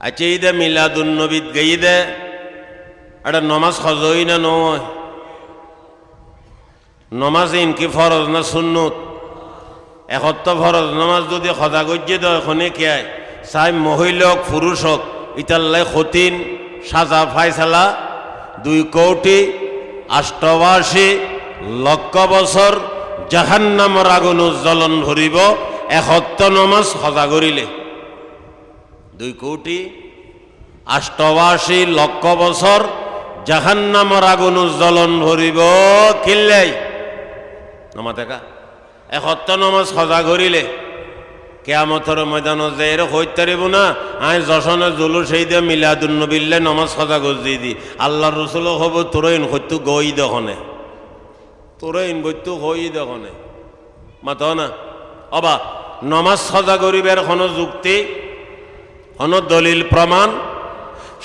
আচ্ছা ঈদে মিলাদুন নবীত গেই দে এটা নমাজ খজই না নয় নমাজ ইনকি ফরজ না সুন্নত একত্র ফরজ নমাজ যদি খজা গজ্জে দেয় এখনে কে চাই মহিলা হোক পুরুষ হোক ইতাল্লাই খতিন সাজা ফাইসালা 2,88,00,000 বছর জাহান্নামের আগুন জ্বলন ভরিব একত্র নমাজ খজা করিলে 2,88,00,000 বছর জাহান্নামের আগুন জ্বলন ভরিব কিল্লাই নমা দেখা একত্র নমাজ খজা করিলে কেয়ামতের ময়দানত যে এর হইতারিব না আই যশনে জুলুস এই দিয়ে মিলাদুন নবিল্লে নমাজ খজা গজি দি আল্লাহর রসুল হব তোরইন হইতু গই দখনে তোরইন বইতু হই দখনে মাত না অবা নমাজ খজা করিবার কোনো যুক্তি কোনো দলিল প্রমাণ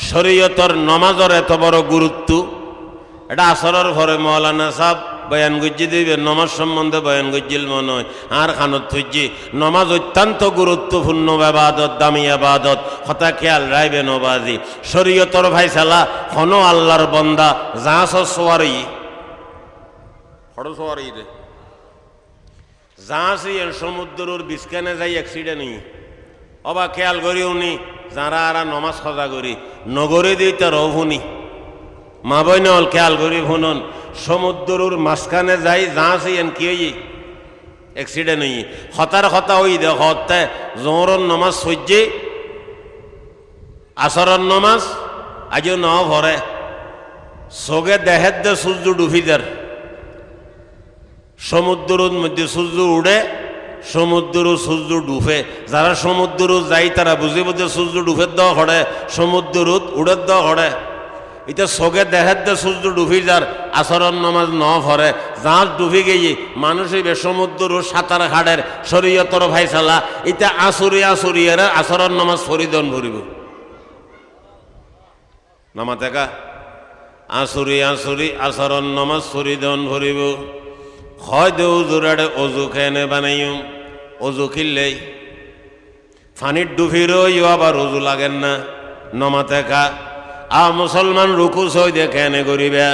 শরীয়তর নমাজের এত বড় গুরুত্ব এটা আসরের ঘরে মৌলানা সাহেব বয়ান গজ্জি দিবে নমাজ সম্বন্ধে বয়ান গজ্জিল মনে হয় আর খানত থুজি নমাজ অত্যন্ত গুরুত্বপূর্ণ আবাদত দামি আবাদত কথা খেয়াল রাইবে নবাজি শরীয়তর ভাইসালা কোনো আল্লাহর বন্দা যাস সোয়ারি সোয়ারি রে যাস সমুদ্রের বিস্কানে যাই অ্যাক্সিডেন্ট হই অবা খেয়াল করি উনি যারা আর নমাজ খজা করি নগরে দিই তার অভুনি মা বইনল খেয়াল করি ভুনন সমুদ্রের মাঝখানে যাই যাচ্ছি এন কি হই অ্যাক্সিডেন্ট হই হতার হতা হই দে হতে জোহরন নমাজ সহ্যে আসরন নমাজ আজও ন ভরে সগে দেহের দে সূর্য ডুবিদার সমুদ্রের মধ্যে সূর্য উড়ে সমুদ্র সূর্য ডুবে যারা সমুদ্র যাই তারা বুঝে বুঝে সূর্য ডুবের দেওয়া হড়ে সমুদ্র উড়ের দেওয়া হড়ে এটা সগে দেহের দে সূর্য ডুবি যার আসরণ নমাজ ন ভরে যার ডুবি গিয়ে মানুষই সমুদ্র সাঁতার ঘাটের শরীয়তর ভাইসালা এটা আসুরিয়ার আসরণ নমাজ ফরিদন ভরিব নামা দেখা আসুরি আসরণ নমাজ ফরিদন ভরিব হয় দে উজুরাড়ে অজু খেয়ে বানাইম অজু খিললেই ফানির ডুবিরও আবার অজু লাগেন না নমা দেখা মুসলমান রুকু সই দেখে এনে করিবে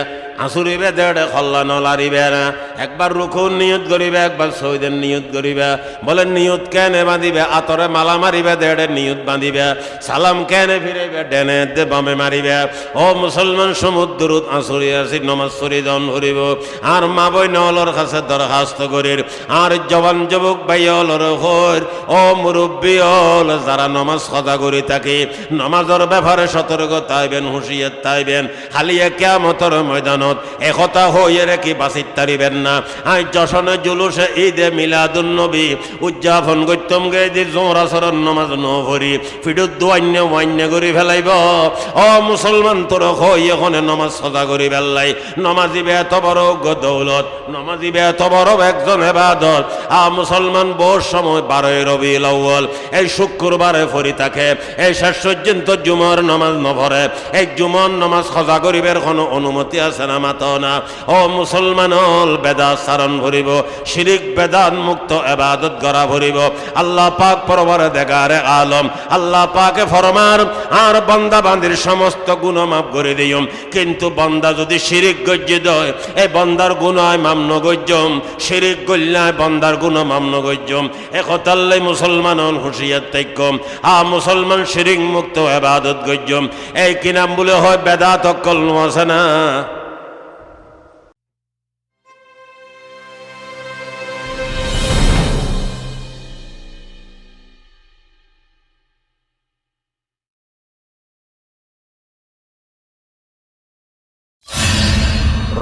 আসুরিবে দেড়ে খল্লা নলারিবে না একবার রুকুর নিয়ত করিবে একবার সইদের নিয়ত করিবে বলে নিয়ত কেনে বাঁধিবে আতরে মালা মারিবে দেড়ে নিয়ত বাঁধিবে সালাম কেনে ফিরিবে ডেনে দে বামে মারিবে ও মুসলমান সমুদ্রত আসুরি আসি নমাজ সরিদন হরিব আর মা বই নলর কাছে দরখাস্ত করির আর জবান যুবক ভাই অলর হর ও মুরব্বী হল যারা নমাজ খজা করি থাকে নমাজের ব্যাপারে সতর্ক তাইবেন হুঁশিয়ার তাইবেন হালিয়া কিয়ামতের ময়দান একথা হইয়ে রেখে বাঁচিত তারিবেন না আই যশনে জুলুসে ঈদে মিলাদুন নবী উদযাপন করতাম গে যে জোর আসরণ নমাজ ন ভরি ফিডুত দোয়ান্য ওয়ান্য করি ফেলাইব ও মুসলমান তোর হই এখানে নমাজ সদা করি ফেললাই নমাজিবে এত বড় দৌলত নমাজিবে এত বড় একজন এবাদত মুসলমান বহু সময় 12 রবিউল আউয়াল এই শুক্রবারে ফরি থাকে এই শেষ পর্যন্ত জুমার নমাজ ন ভরে এই জুমার নমাজ সদা করিবের কোনো অনুমতি আছে মাতনা ও মুসলমান বেদাত সারণ ভরিব শিরিক বেদাত মুক্ত ইবাদত করা ভরিব আল্লাহ পাক পরওয়ারদিগারে আলম আল্লাহ পাকে ফরমান আর বান্দা বান্দির সমস্ত গুনাহ মাফ করে দিয়ম কিন্তু বান্দা যদি শিরিক গজ্জে দেয় এই বান্দার গুনাহ মাফ ন গজ্জম শিরিক গল্লায় বান্দার গুনাহ মাফ ন গজ্জম একতাল্লাই মুসলমান হুঁশিয়ার তাইকম মুসলমান শিরিক মুক্ত ইবাদত গজ্জম এই কি নাম বলে হয় বেদাত অকল আছে না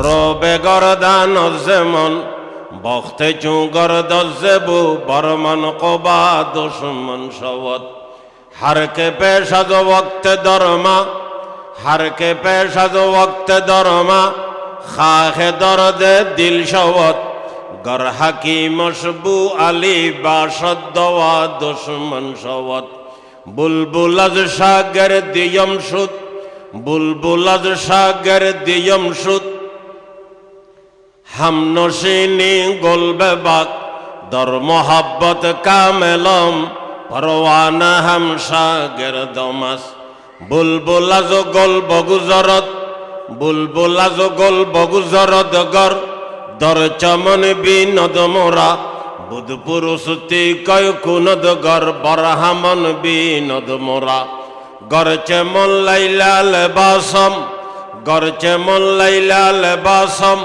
রবে গরদান যেমন বখতে চু গরদ জেবু বরমন কবা দুশ্মন সবত হারকে পেশাদ ওয়াক্তে দরমা হারকে পেশাদ ওয়াক্তে দরমা খাহে দরদে দিল সবত গর হাকি মশবু আলী বাসদ দওয়া দুশ্মন সবত বুলবুল আজ সাগর দিয়ম সুত বুলবুল আজ সাগর দিয়ম সুত हम नशीनी गोलबे बाक दर मोहब्बत कामेलम परवाना हम शागिर दमस বুলবুলা জগল বগুজরত বুলবুলা জগল বগুজরত গর দর চমন বিনদ মোরা বুধপুর সুতি কয় কুনদ গর বরহামন বিনদ মোরা গরচে মোল্লাইলাল বাসম গরচে মোল্লাইলাল বাসম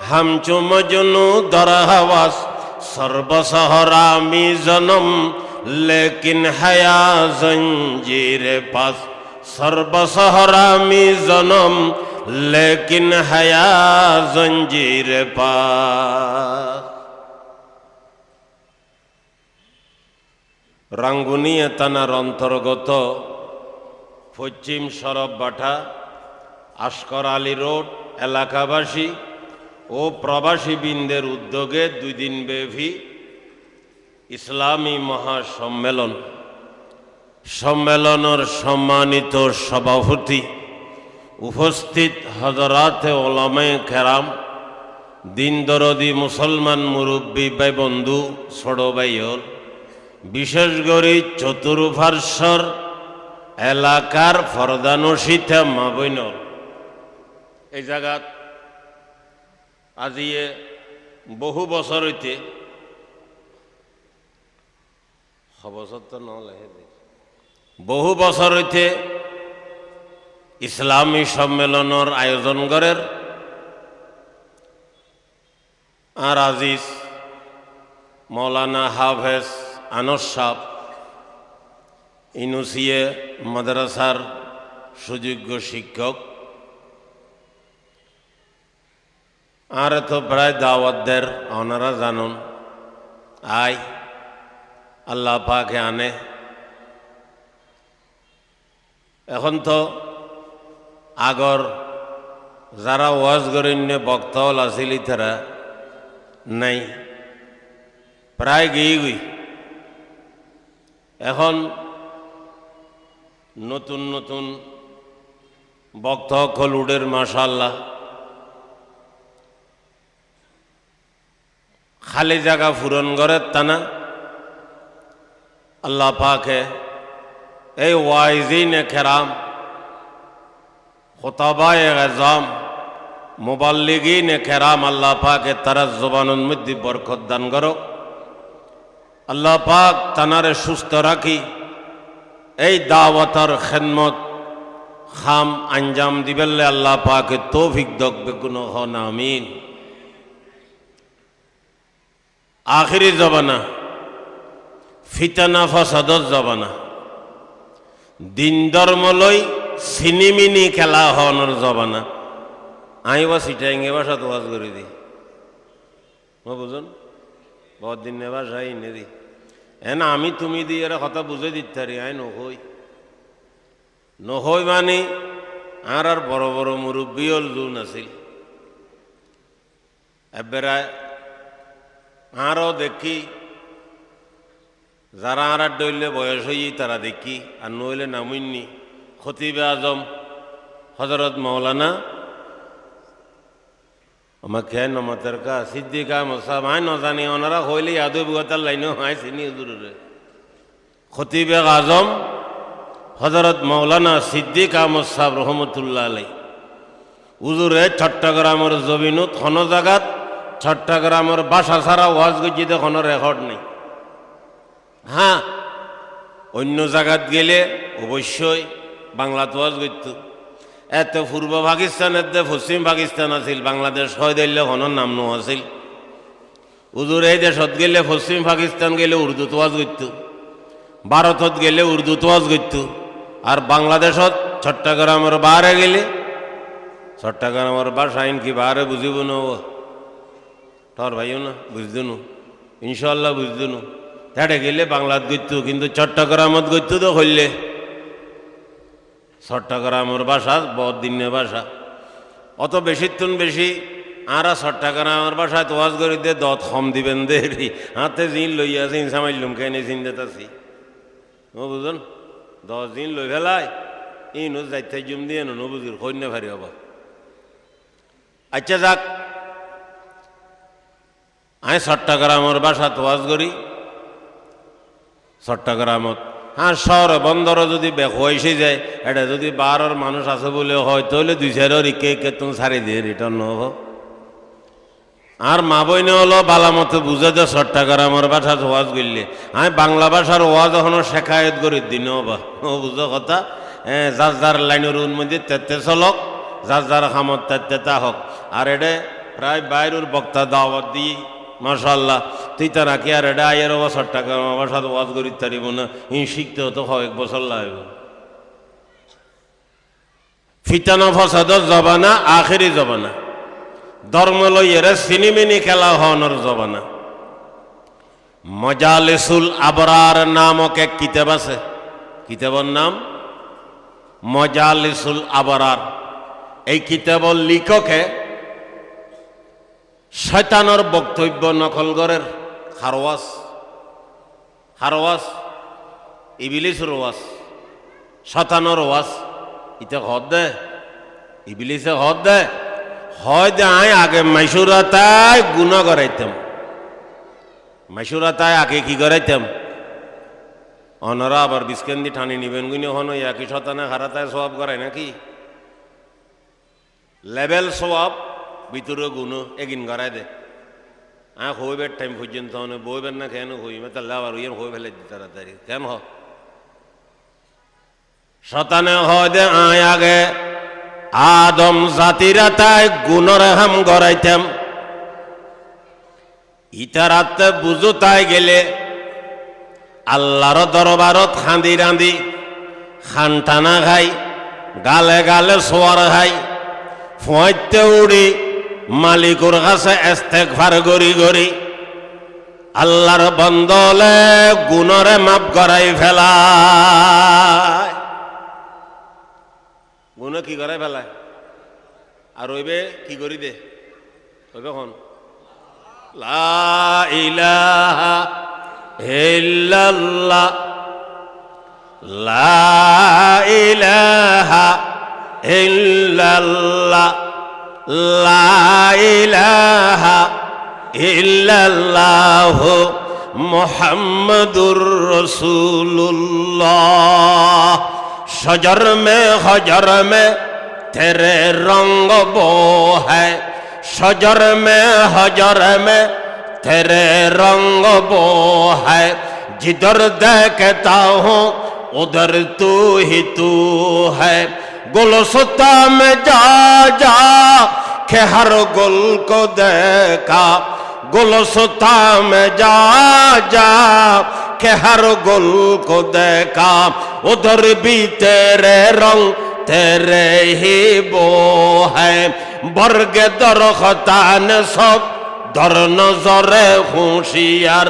হামচু মজনু দর হওয়াস সর্বসহরামি জনম লেকিন হায়া জঞ্জির পাস সর্বসহরামি জনম লেকিন হায়া জঞ্জির পাস। রাঙ্গুনিয়া থানার অন্তর্গত পশ্চিম সরববাটা আশকর আলী রোড এলাকাবাসী ও প্রবাসী বৃন্দের উদ্যোগে 2 দিন ব্যাপী ইসলামী মহাসম্মেলন সম্মেলনের সম্মানিত সভাপতি উপস্থিত হযরতে ওলামায়ে কেরাম দিন দরদি মুসলমান মুরব্বী ভাই বন্ধু ছোট ভাইয়র বিশেষ করে চতুর্পার্শ্বর এলাকার ফরদানসিতা মা বইনর এই জায়গাত আজিয়ে বহু বছর হইতে বহু বছর হইতে ইসলামী সম্মেলনের আয়োজন করের আর আজিজ মৌলানা হাফেজ আনস সাহ ইনুসিয়ে মাদ্রাসার সুযোগ্য শিক্ষক আর তো প্রায় দাওয়াতদের ওনারা জানুন আয় আল্লাহ পাকে আনে এখন তো আগর যারা ওয়াজ গরিন্য বক্তল আসিলি তারা নাই প্রায় গিয়ে গই এখন নতুন নতুন বক্তক হলুডের মাশাআল্লাহ খালি জায়গা পূরণ করে টানা আল্লাহ পাকে এই ওয়াইজিনে কেরাম খুতাবায়ে আযম মুবাল্লিগিনে কেরাম আল্লাহ পাকে তারা জবানের মধ্যে বরকত দান করো আল্লাহ পাক তানারে সুস্থ রাখি এই দাওয়াতের খেদমত খাম আঞ্জাম দিবেলে আল্লাহ পাকে তৌফিক দকবে গুণ হন আমিন। আখিরি জবানা ফিতনা ফাসাদর জবানা দিন ধর্মলই সিনিমিনি খেলা হওয়ার জবানা আই বা সিটাইঙ্গে ভাষা তো ওয়াজ করে দিই বুঝুন বহুত দিন ভাষা এনে দিই এন আমি তুমি দিয়ে এরা কথা বুঝে দিতে পারি আই নহই নহই মানে আর বড় বড় মুরব্বীল জুন আছিল এবেরায় আরও দেখি যারা আর ডইলে বয়স হই তারা দেখি আর নইলে নামইনি খতিবে আজম হজরত মৌলানা আমার খেয়ে নমাতের কা সিদ্দিকা মশাব আয় নজানি ওনারা হইলে ইয়াদব বুয়াতার লাইনও হয় চিনি হুজুরে খতিবে আজম হজরত মৌলানা সিদ্দিক আহমদ সাহেব রহমতুল্লাহ আলাই হুজুরে চট্টগ্রামের জমিনত কোনো জায়গাত চট্টগ্রামের বাসা ছাড়া ওয়াজ গজিতে কোনো রেকর্ড নেই। হ্যাঁ অন্য জায়গাত গেলে অবশ্যই বাংলাত ওয়াজ গইত এত পূর্ব পাকিস্তানের দে পশ্চিম পাকিস্তান আছিল বাংলাদেশ হয় দিলে কোনো নাম নো আছিল হুজুর এই দেশত গেলে পশ্চিম পাকিস্তান গেলে উর্দুত ওয়াজ গইত ভারতত গেলে উর্দুত ওয়াজ গইত আর বাংলাদেশত চট্টগ্রামের বাহারে গেলে চট্টগ্রামের ভাষা কি বাহারে বুঝিব না তোর ভাইও না বুঝতো নু ইনশাল্লাহ বুঝতো নু হেঁটে গেলে বাংলাত গইত কিন্তু চট্টগ্রামত গইত তো হইলে চট্টগ্রামের ভাষা বহুত দিনের ভাষা অত বেশিক্ষণ বেশি আরা চট্টগ্রামের ভাষায় তোয়াজ করে দে দত কম দিবেন দে হাতে জিন লইয়া জিন সামাইলুম কেনে জিন দেতাছি ও বুঝুন 10 দিন লই ফেলায় ইনু যাইতে জুম দিয়ে নো বুঝুর কইন্য ভারি হবা। আচ্ছা যাক আমি চট্টগ্রামের ভাষা তোয়াজ করি চট্টগ্রামত হ্যাঁ শহর বন্দর যদি বেসে যায় এটা যদি বারোর মানুষ আছে বলে হয় তাহলে 2-4 ইকে ইকে তুমি ছাড়ি দিয়ে রিটার্ন হব আর মা বইনে হলো বালামতে বুঝে দে 100 টাকার আমার ভাষার ওয়াজ করলে আমি বাংলা ভাষার ওয়াজ এখনো শেখায়ত করে দিন বা ও বুঝো কথা যার যার লাইনের মধ্যে তেতে চলক যার যার খামত তেতে তা হোক আর এটা প্রায় বাইরের বক্তা দাওয়াত দিই মাশাআল্লাহ তুই তা নাকি আর এটা আয়ের 100 টাকা আমার সাথে ওয়াজ করি তারিব না ই শিখতে হতো 1 বছর লাগবে ফিতানা ফসাদর জবানা আখেরি জবানা ধর্ম লইয়ের সিনেমিনি খেলা হওয়ানোর জবানা মজালিসুল আবরার নামক এক কিতাব আছে কিতাবের নাম মজালিসুল আবরার এই কিতাবের লেখকে শয়তানের বক্তব্য নকল করের হারওয়াস ইবলিসের ওয়াজ শয়তানের ওয়াজ ইতে হদ দে ইবলিসে হদ দে হয় দে আয় আগে মাইসুরাতায় গুনাহ করাইতাম মাইসুরাতায় আগে কি করাইতাম অনরা আবার বিস্কেন্দি ঠানি নিবেন গুনি হন একই শতানে হারাতায় সওয়াব করায় নাকি লেভেল সওয়াব ভিতরে গুনো এগিন করায় দে হইবের টাইম পর্যন্ত বইবেন না কেন হইবে তাহলে আবার ইয়ে হয়ে ফেলে তাড়াতাড়ি কেন শতানে হয় দে আয় আগে আদম জাতিরা তাই গুণর হাম গড়াইতাম ইতারাতে বুঝো তাই গেলে আল্লাহর দরবারত খান্দি রাঁধি খানটানা খাই গালে গালে সোয়ার খাই ফুঁয়াইতে উড়ি মালিকুর কাছে ইস্তেগফার গরি গরি আল্লাহর বন্দলে গুণরে মাপ করাই ফেলায় গুণ কি করাই ফেলায় আর ওইবে কি করি দে ওইবে হন লা ইলাহা ইল্লাল্লাহ লা ইলাহা ইল্লাল্লাহ লা ইলাহা ইল্লাল্লাহ মুহাম্মাদুর রাসূলুল্লাহ शजर में तेरे रंग वो है शजर में हजर में तेरे रंग वो है जिधर देखता हूँ उधर तू ही तू है गुलस्ता में जा जा के हर गुल को देखा गुलस्ता में जा जा के हर गुल को देखा उधर भी तेरे रंग तेरे ही वो है बर्ग दरख्तान सब दर नजरे होशियार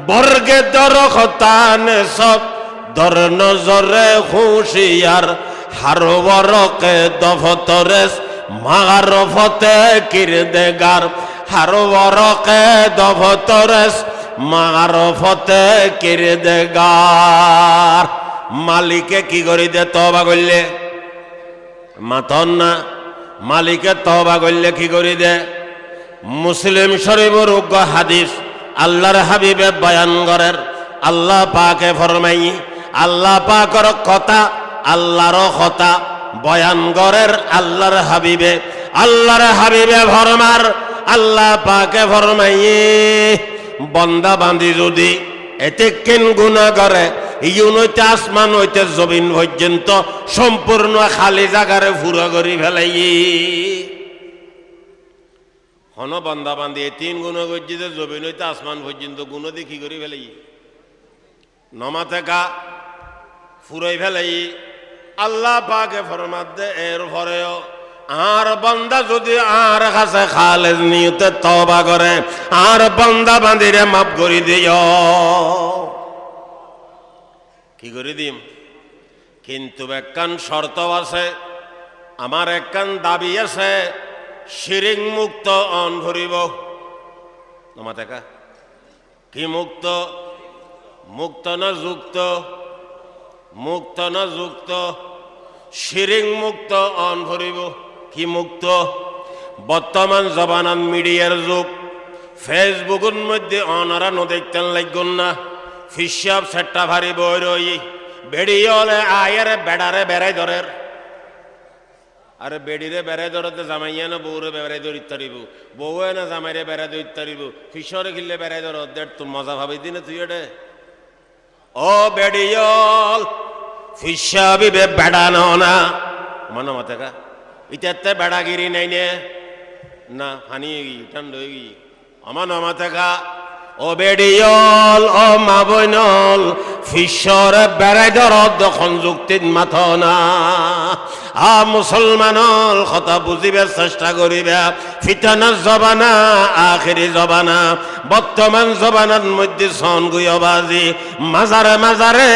बर्ग दरख्तान सब दर नजरे होशियार हर वरक दफ्तरस मारफते किरदगार हर वरक दफ्तरस মারফতে কিরদগার মালিকে কি করি দে তওবা করলে মাতন না মালিকে তওবা করলে কি করি দে মুসলিম শরীফের উগ্র হাদিস আল্লাহর হাবিবে বয়ান করেন আল্লাহ পাকে ফরমাই আল্লাহ পাকের কথা আল্লাহর কথা বয়ান করেন আল্লাহর হাবিবে ফরমার আল্লাহ পাকে ফরমাই বন্দা বান্দি যদি এতে কেন গুনাহ করে ইউনইতে আসমান হইতে জমিন পর্যন্ত সম্পূর্ণ খালি জায়গারে পুরো করি ফেলাই হন বন্দা বান্দি এই 3 গুনাহ করছি যে জমিন হইতে আসমান পর্যন্ত গুনাহ দেখি করি ফেলাই নমাতে কা ফুরাই ফেলাই আল্লাহ পাকে ফরমাত দে এর পরেও আর বান্দা যদি আর কাছে খালেজ নিয়তে তওবা করে আর বান্দা বান্দিরে মাফ করে দিও কি করে দিম কিন্তু একখান শর্ত আছে আমার একখান দাবি আছে শিরিক মুক্ত অন ভরিব তোমাতে কা কি মুক্ত মুক্ত না যুক্ত মুক্ত না যুক্ত শিরিক মুক্ত অন ভরিব কি মুক্ত বর্তমান জবানান মিডিয়ার যুগ ফেসবুকের মধ্যে অনারা দেখতেন লাগন না ফিসাব সেট্টা ভারি বই রই বেড়িয়লে আয়ের বেড়ারে বেড়াই ধরের আরে বেড়িরে বেড়াই ধরতে জামাইয়া না বউরে বেড়াই ধরিত তারিব বউয়ে না জামাইরে বেড়াই ধরিত তারিব ফিসরে গিলে বেড়াই ধর দেড় তোর মজা ভাবি দিনে তুই এডে ও বেড়িয়ল ফিসাবি বেড়ানো না মনে মতে কা ইতে বেড়াগিরি নাই নে না হানি ঠান্ড হয়ে গিয়ে আমার নমাতে কা ও বেড়িয়ল ও মা বইনল ফিসরে বেড়াই ধর দখন যুক্তিত মাথ না মুসলমানল কথা বুঝিবে চেষ্টা করিবে ফিতনার জবানা আখেরি জবানা বর্তমান জবানার মধ্যে সন গুয়বাজি মাজারে মাজারে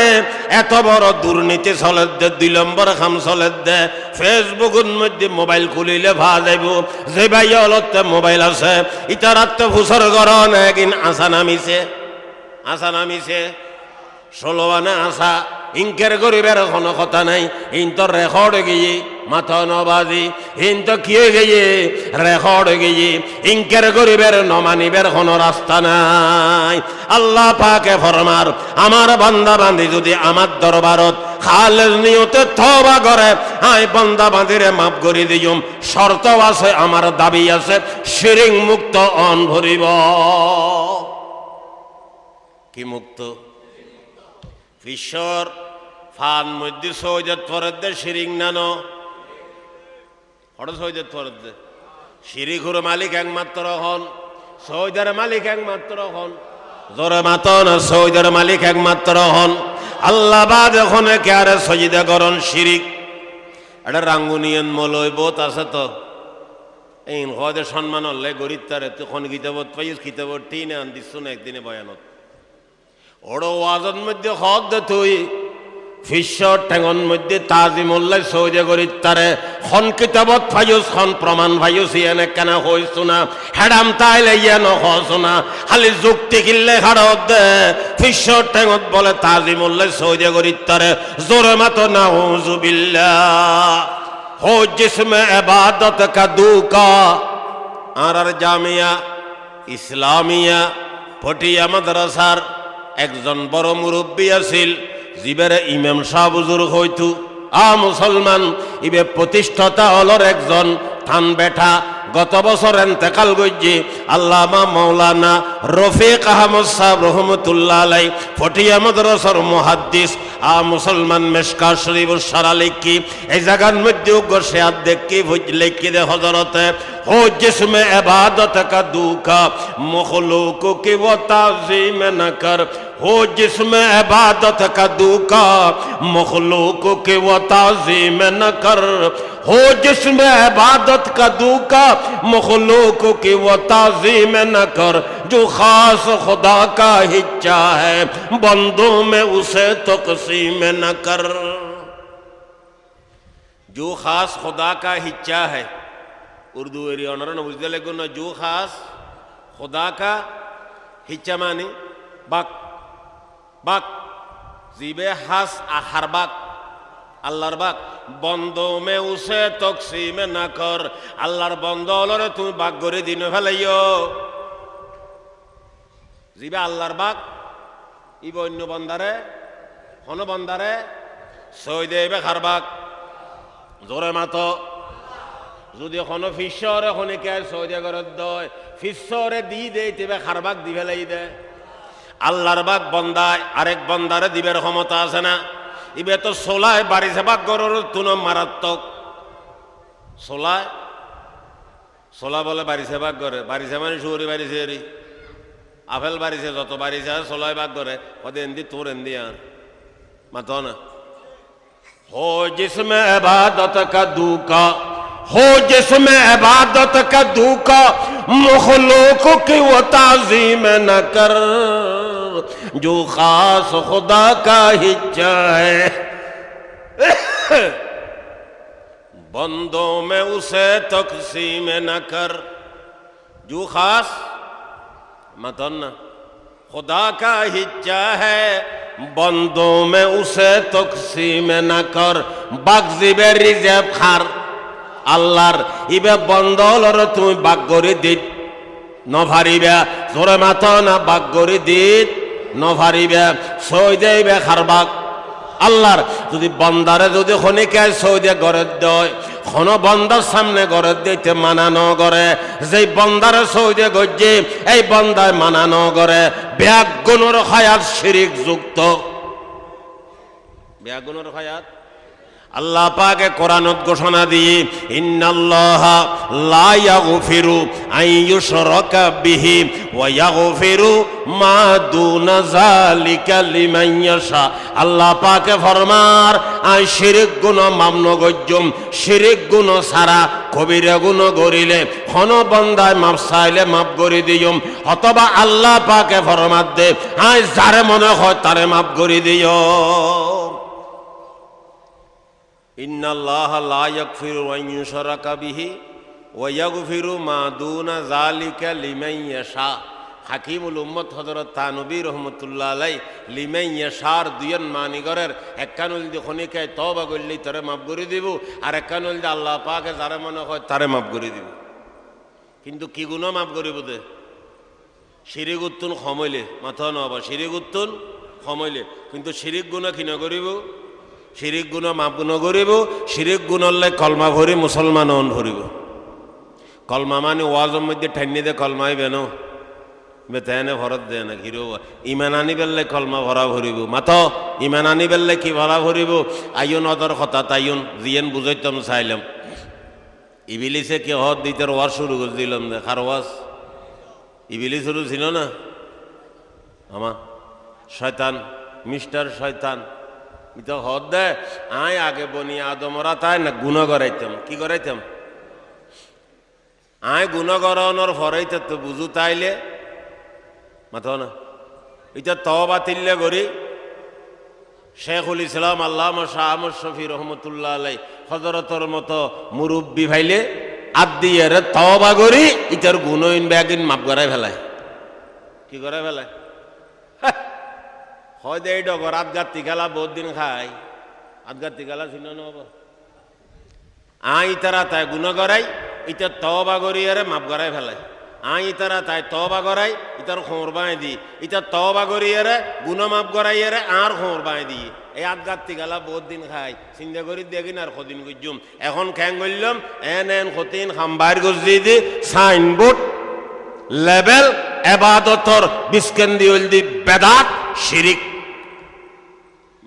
এত বড় দুর্নীতি চলে দে 2 নম্বর খাম চলে দে ফেসবুকের মধ্যে মোবাইল খুলিলে ভা যাইব যে ভাই অলতে মোবাইল আছে ইতারাত ফুসর গরন একদিন আসা নামিছে 16 আনা আসা ইনকের গরিবের কোনো কথা নাই ইন্তর রেকর্ড গিয়ে মাথা নবাজি ইন্ত কি গিয়ে রেকর্ড গিয়ে ইনকের গরিবের নমানিবের কোনো রাস্তা নাই আল্লাহ পাকে ফরমার আমার বান্দা বান্দি যদি আমার দরবারত খালেজ নিয়তে তওবা করে আই বান্দা বান্দিরে মাফ করে দিয়ম শর্ত আছে আমার দাবি আছে শিরিক মুক্ত অন ভরিব কি মুক্ত ফিশর ফান মধ্যে সৌজত ফরদ্দে শিরিক নানো হঠাৎ সৌজত ফরদ্দে শিরিকুর মালিক একমাত্র হন সৌদের মালিক একমাত্র হন জোরে মাতন সৌদের মালিক একমাত্র হন আল্লাহ বাদ এখন কেয়ারে সজিদা করন শিরিক এটা রাঙ্গুনিয়ন মলয় বোধ আছে তো এই হদে সম্মান হলে গরিব তারে তখন কিতাবত পাইস কিতাবত টিনে আন দিচ্ছ না একদিনে বয়ানত ওড়ো ওয়াজের মধ্যে হদ দে তুই ফিশর ঠেঙন মধ্যে তাজিমুল্লাহ সৌদে করি তারে খন কিতাবত ফাইস খন প্রমাণ ফাইস ইয়ানে কেন হইছ না হেডাম তাইলে ইয়ান হস না খালি যুক্তি কিনলে হারত দে ফিশর ঠেঙত বলে তাজিমুল্লাহ সৌদে করি তারে জোরে মাতো নাউজুবিল্লাহ हो जिसमें इबादत का दूका আর জামিয়া ইসলামিয়া পটিয়া মাদ্রাসার একজন বড় মুরব্বী আছিল জিবের ইমাম শাহ বুজুর্গ হইতু মুসলমান ইবে প্রতিষ্ঠাতা হলর একজন থান বেঠা গত বছর ইন্তেকাল গইজি আল্লামা মাওলানা রফিক আহমদ সাহেব রহমতুল্লাহ আলাই ফটিয়া মাদ্রাসার মুহাদ্দিস মুসলমান মেশকা শরীফ সারা লিখি এই জায়গার মধ্যে গোসিয়াত দেখি লিখি দে হযরতে हो जिसमें इबादत का दूका मखलूक की वो ताज़ीम न कर हो जिसमें इबादत का दूका मखलूक की वो ताज़ीम न कर हो जिसमें इबादत का दूका मखलूक की वो ताज़ीम न कर जो खास खुदा का हिस्सा है बंदों में उसे तक़सीम न कर जो खास खुदा का हिस्सा है उर्दू एरिया ऑनर बुझते लेगो ना जो खास खुदा का हिच्चा मानी बाक बाक जीबे हास आहर बाक अल्लाहर बाक बंदो में उसे तकसीम ना कर अल्लाहर बंदो लरे तुम बाक गरे दिन फेलाइयो जीबे अल्लाहर बाक इबो अन्य बंदारे हनो बंदारे सौदेबे खारबाक जोरे मातो যদি কোনো ফিশরে কোনো কে সৌদি করত দয় ফিশরে দি দেই তবে খারবাক দি ফেলাই দে আল্লাহর বাক বন্দায় আরেক বন্দারে দিবের ক্ষমতা আছে না ইবে তো সোলায় বাড়ি সেবাক গরর তুন মারাত্মক সোলা বলে বাড়ি সেবাক করে বাড়ি সে মানে শুয়ারি বাড়ি সেরি আপেল বাড়িছে যত বাড়িছে সোলায় বাক করে ওদের এন্দি তোর এন্দি আর মাতো না हो जिसमें इबादत का दूका हो जिसमें इबादत का दूका मखलूक की वो ताज़ीम न कर जो खास खुदा का हिस्सा है बंदों में उसे तक़सीम न कर जो खास मतन खुदा का हिस्सा है बंदों में उसे तक़सीम न कर बागजिबे रिज़ब खार আল্লাহর ইবে বন্দলর তুমি বাগ করে দিত নভারিবে জোরে মাথা না বাগ করে দিত নভারিবে সই দেবে খারবাক আল্লাহর যদি বন্দারে যদি খনিকায় সৌদি গড়ে দেয় কোন বন্দার সামনে গড়ে দিতে মানানো করে যেই বন্দারে সৌদি গজ্জে এই বন্দায় মানানো করে বেয়াগুনোর হায়াত শিরিক যুক্ত বেয়াগুনোর হায়াত আল্লাহ পাকে কোরআনত ঘোষণা দিয়ে ইন্নাল্লাহা লা ইয়াগফিরু আন ইউশরাকা বিহি ওয়া ইয়াগফিরু মা দুনা যালিকা লিমান ইয়াশা আল্লাহ পাকে ফরমার আই শিরক গুনাহ মামনো গজ্জম শিরক গুনাহ সারা কবিরা গুনাহ করিলে কোন বান্দায় মাফ চাইলে মাফ করে দিয়ম অথবা আল্লাহ পাকে ফরমাত দে আই যারে মনে হয় তারে মাফ করে দিও ইন্নাল্লাহা লা ইয়াগফিরু আন ইউশরাকা বিহি ওয়া ইয়াগফিরু মা দুনা যালিকা লিমান ইয়াশা হাকিমুল উম্মত হযরত তানবী রাহমাতুল্লাহ আলাইহি লিমান ইয়াশার দুইয়ের মানিগরের একখানুল দি খনিকায় তওবা করলেই তারে মাফ করে দিব আর একখানুল দি আল্লাহ পাকে যারে মনে হয় তারে মাফ করে দিব কিন্তু কি গুনাহ মাফ করিব দে শিরিক উত্তুন খমইলে মাথা নবা শিরিক উত্তুন খমইলে কিন্তু শিরিক গুনাহ কি না করিব শিরিক গুনাহ মাফ নকরিব শিরিক গুনাহলে কলমা ভরি মুসলমান হন ভরিব কলমা মানে ওয়াজের মধ্যে ঠান্নি দে কলমাই বেন বেতায়নে ভরত দে না হিরো ইমান আনি বেললে কলমা ভরা ভরিব মাত ইমান আনি বেললে কি ভরা ভরিব আইন অদর কথা তাইন জিয়েন বুঝাইতাম চাইলাম ইবিলিসে কি হদ দিতে ওয়াজ শুরু করে দিলাম দে খার ওয়াজ ইবিলিসেরও ছিল না আমা শয়তান মিস্টার শয়তান ইতো হদ দে আয় আগে বনি আদমরা তাই না গুনাহ করাইতাম কি করাইতাম আয় গুনাহ করানোর ফরাইতে তো বুঝু তাইলে মাথা না এটা তওবা তিল্লে করি শেখুল ইসলাম আল্লামা শাহ আহমদ শফি রহমতুল্লাহ আলাই হযরতর মতো মুরব্বী ভাইলে আদিয়ে রে তওবা করি ইটার গুনাহইন ব্যাগিন মাফ করাই ফেলায় কি করাই ফেলায় হয়তো এই ডগর আদগাতি গেলা বহুত দিন খাই আদগাতি গেলা ছিল না বাবা আই তারা তাই গুণ করাই ইটা তওবা করি আরে মাফ করাই ফেলাই আই তারা তাই তওবা করাই ইটার খোঁর বাঁই দি ইটা তওবা করি আরে গুণ মাফ করাই আরে আর খোঁর বাঁই দি এই আদগাতি গেলা বহুত দিন খাই চিন্তা করি দেখিন আর কদিন গুজুম এখন খ্যাং করলাম এন কতিন খাম্বার গজি দি সাইনবোর্ড লেভেল এবাদতর বিস্কেন্দি দি বেদাত শিরিক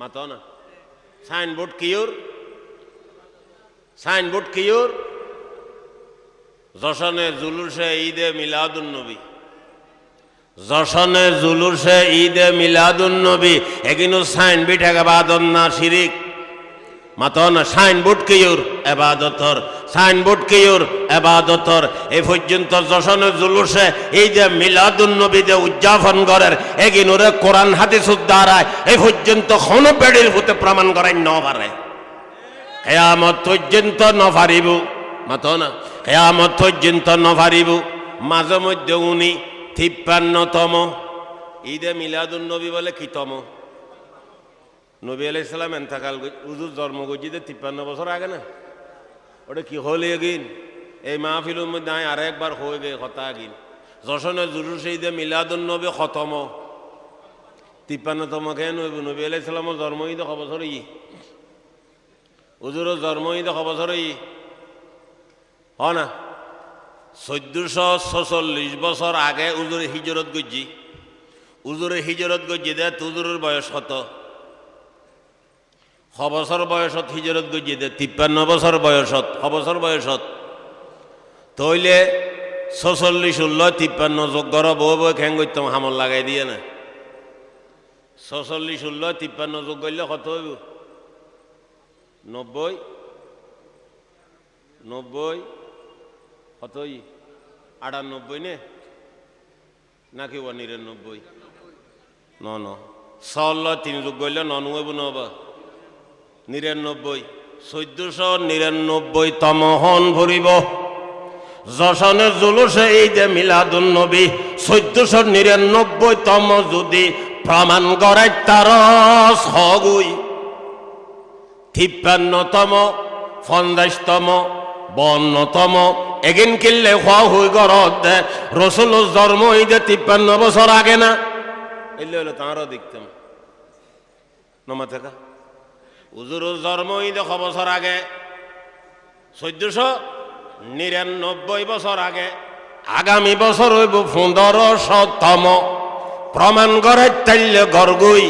মাতো না সাইনবোর্ড কিওর সাইনবোর্ড কিওর যশনে জুলুসে ঈদে মিলাদুন নবী যশনে জুলুসে ঈদে মিলাদুন নবী এগিনো সাইনবোর্ড এবাদত না শিরিক মাতো না সাইনবোর্ড কিওর এবাদতর সাইনবোর্ড কিওর এবাদতর এই পর্যন্ত যশনে জুলুসে এই যে মিলাদুন নবী যে উদযাপন করেন এগিনোরে কোরআন হাদিস দ্বারায় এই পর্যন্ত কোনো পেড়ির হতে প্রমাণ করাই ন পারে কিয়ামত পর্যন্ত ন পারিব মাতো না কিয়ামত পর্যন্ত ন পারিব মাঝে মধ্যে উনি ৫৩তম ঈদে মিলাদুন নবী বলে কিতম নবী আলাইহিস সালাম ইন্তেকাল হুজুর জন্ম গজিতে ৫৩ বছর আগে না ওটা কি হলে গিন এই মাহফিলের মধ্যে আর একবার হয়ে গে কথা গিন যশনে জুলুস ঈদে মিলাদুন নবী খতম ৫৩তম কেন হইব নবী আলাইহিস সালামের জন্ম ঈদে ক বছর ই হুজুরের জন্ম ঈদে ক বছর ই হ না ১৪৪৬ বছর আগে হুজুরে হিজরত গজি হুজুরে হিজরত গজি দে হুজুরের বয়স কত ক বছর বয়সত হিজরত গজি দে ৫৩ বছর বয়সত ক বছর বয়সত তইলে ৪৬ ষোলো ৫৩ যোগ্যর বউ বউ খ্যাং করতাম হামল লাগাই দিয়ে না ৪৬ ষোলো ৫৩ যোগ করলে কত হইব ৯০ ৯০ কত ৯৮ নে নাকি ৯৯ ন ৩ যোগ করলে নন হইব নবা ৯৯ ১৪৯৯তম হন ভরিব যশনে জুলুসে ঈদে মিলাদুন নবী ১৪৯৯তম যদি প্রমাণ করাই তার সগুই ৫৩তম ৫০তম ৫২তম এগিন কিনলে হওয়া হই গরত দে রসুল জন্ম ঈদে ৫৩ বছর আগে না এলে হলো তাঁরও দেখতাম নমা থাকা হুজুর জন্ম 100 বছর আগে, 1499 বছর আগে। আগামী বছর হইব 1500তম। প্রমাণ করে তাইলে গর্গই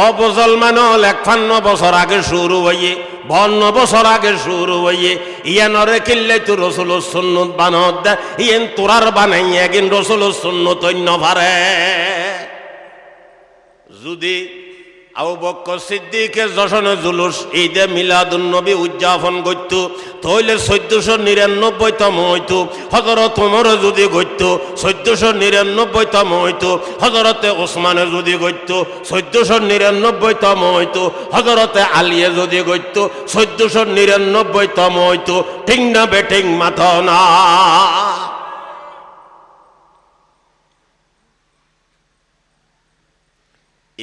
অবজলমান 51 বছর আগে শুরু হইয়ে, 52 বছর আগে শুরু হইয়ে ইয়ানরে কিল্লে তো রসুল সুন্নত বানত দে, ইয়েন তোরার বানাই একদিন রসুল সুন্নত নভারে। যদি আবু বকর সিদ্দিকের যশনে জুলুস ঈদে মিলাদুন নবী উদযাপন করত, তাহলে 1499তম হইতো। হযরত ওমরে যদি করত 1499তম হইতো। হযরতে ওসমানে যদি করত 1499তম হইতো। হযরতে আলিয়ে যদি করত 1499তম হইতো। ঠিক না বেঠিক মাথা না?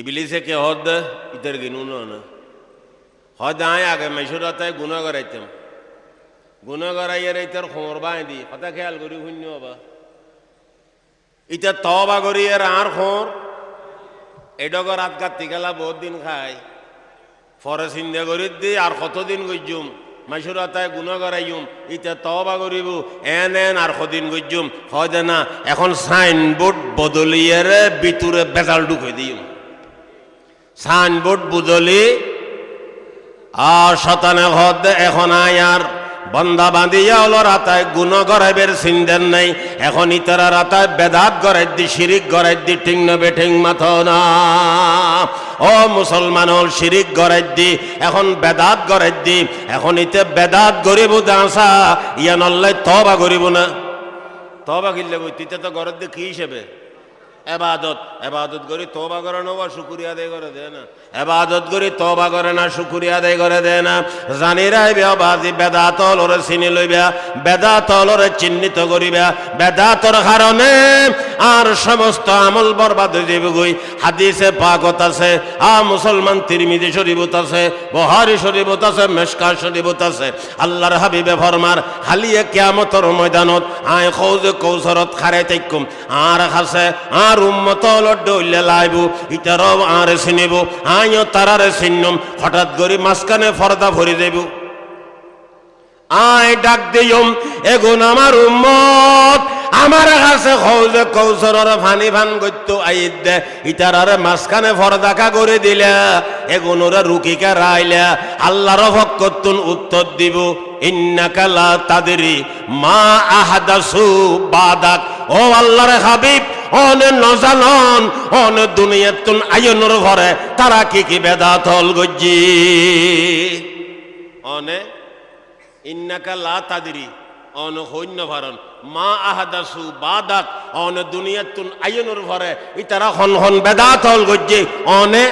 ইবলিসে কে হদ ইতার গিনুন না হদ আয় আগে মেশুরাতায় গুণা করাইতাম, গুণা করাইয়ার ইতার খবর বাই দি কথা খেয়াল করি শূন্য হবা ইতার তবা করি এর আর খোর এডগর রাত কাটি গেলা বহুত দিন খাই ফরে চিন্তা করি দি আর কতদিন গজ্জুম মেশুরাতায় গুণা করাইম ইতা তবা করিব এন এন আর কদিন গজ্জুম হয় না। এখন সাইনবোর্ড বদলিয়ে ভিতরে বেজাল ঢুকে দিম, সাইনবোর্ড বুঝলি আর শতানে হদ এখন আয়ার বন্দা বাঁধিয়া হলো রাতায় গুণ গরাইবের চিন্তেন নাই। এখন ইতারা রাতায় বেদাত গড়াই দি, শিরিক গড়াই দি। ঠিক না বেঠিক মাথা না? ও মুসলমান হল শিরিক গড়াই দি, এখন বেদাত গড়াই দি। এখন ইতে বেদাত গরিব দাসা ইয়ান অল্লাই তবা গরিব না? তবা কিনলে বইতে তো গড়ের দি কি হিসেবে এবাদত, এবাদত করি তওবা করে না, শুকরিয়া আদায় করে দেয় না। এবাদত করি তওবা করে না, শুকরিয়া আদায় করে দেয় না। জানি রাইবে বাজি বেদাতল ওরে চিনি লইবা, বেদাতল ওরে চিহ্নিত করিবা। বেদাতর কারণে আর সমস্ত আমল বরবাদ হয়ে যাবে গই। হাদিসে পাকত আছে, মুসলমান তিরমিজি শরীফত আছে, বুখারী শরীফত আছে, মিশকাত শরীফত আছে। আল্লাহর হাবিবে ফরমার হালিয়ে কিয়ামতের ময়দানত আয় খৌজে কৌসরত খারে তাইকুম আর খাসে আর উম্মত ডইলে লাইব ইতারও আর চিনিব আইও তারারে চিহ্নম। হঠাৎ করে মাঝখানে পর্দা ভরে দেব, আয় ডাক দিয়ম এগুন আমার উম্মত আমার কাছে খৌজে কৌসরের ফানি ফান করতো আইদ দে ইতারারে মাঝখানে পর্দাকা করে দিলা এগুনোরে রুকিকা রাইলা আল্লাহর পক্ষতুন উত্তর দিব ইন্নাকা লা তাদরি মা আহাদাসু বাদাক। ও আল্লাহর হাবিব অনে নজানন অনে দুনিয়াতুন আয়নুর ঘরে তারা কি কি বেদাত হল গজ্জি অনে ইন্নাকা লা তাদরি অন হইন্য ভারণ মা আহাদাসু বাদাক অনে দুনিয়াতুন আয়নুর ঘরে ইতারা হন হন বেদাত হল গজ্জি অনে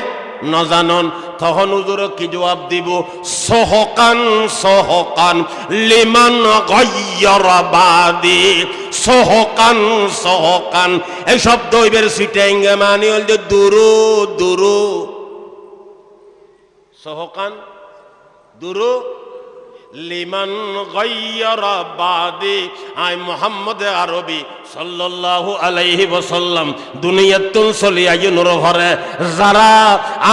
নজানন। তখন হুজুর কি জবাব দিব? সহকান সহকান লিমান গায়্যারা বাদি। সহকান সহকান এই শব্দ এবার সিটেঙ্গে মানি হল যে দুরু দুরু। সহকান দুরু লিমান গায়্যারা বাদি। আয় মুহাম্মদ আরবি সাল্লাল্লাহু আলাইহি ওয়াসাল্লাম দুনিয়াতুন চলি আইনুর ঘরে যারা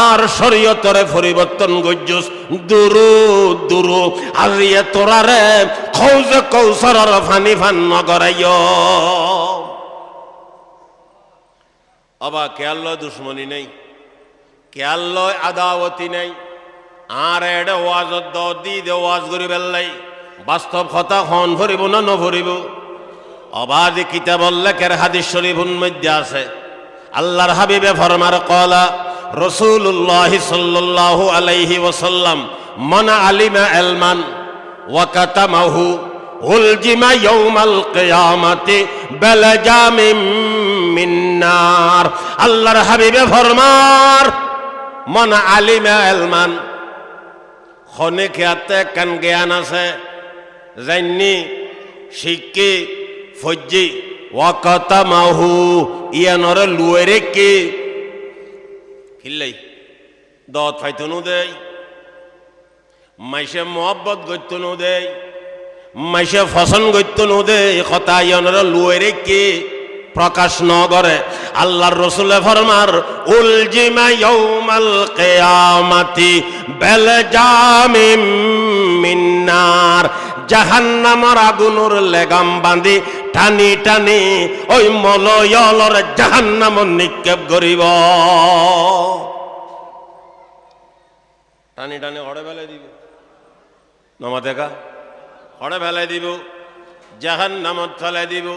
আর শরীয়তরে পরিবর্তন গজ্জুস দুরু দুরু আজিয়ে তোরারে খৌজে কৌসরের ফানি ফান নগরাইও। অবা কেয়াল্ল দুশ্মনী নেই, কেয়াল্ল আদাওয়াতি নেই। আর এটা ওয়াজত দ দি দে ওয়াজ করি বেল্লাই বাস্তব কথা হন ভরিব না নভরিব। অবাধ কিতাব লেখের হাদিস শরীফুন মধ্যে আছে আল্লাহর হাবিবে ফরমার কলা রাসূলুল্লাহ সাল্লাল্লাহু আলাইহি ওয়াসাল্লাম মান আলিমা ইলমান ওয়া কাতামাহু উলজিমা ইয়াউমাল কিয়ামাতি বিলজামিন মিন নার। আল্লাহর হাবিবে ফরমার মান আলিমা ইলমান খনে খেয়াতে কান জ্ঞান আছে জানি শিখে ফজ্জি ওয়াকাতামাহু ইয়ানরে লুয়েরে কে খিল্লাই দত ফাইতনু দেই মাইসে মোহাব্বত গইতনু দেই মাইসে ফসন গইতনু দেই কথা ইয়ানরে লুয়েরে কে প্রকাশ ন করে। আল্লাহর রাসূলে ফরমার উলজিমা ইয়াউমাল কিয়ামাতি বিলজামিম মিন নার, জাহান্নামের আগুনের লেগাম বাঁধি টানি টানি ওই মলয়লর জাহান্নামত নিক্ষেপ করিব। টানি টানি হড়ে ফেলাই দিব, নমা দেখা হড়ে ফেলাই দিব, জাহান্নামত ফেলাই দিব।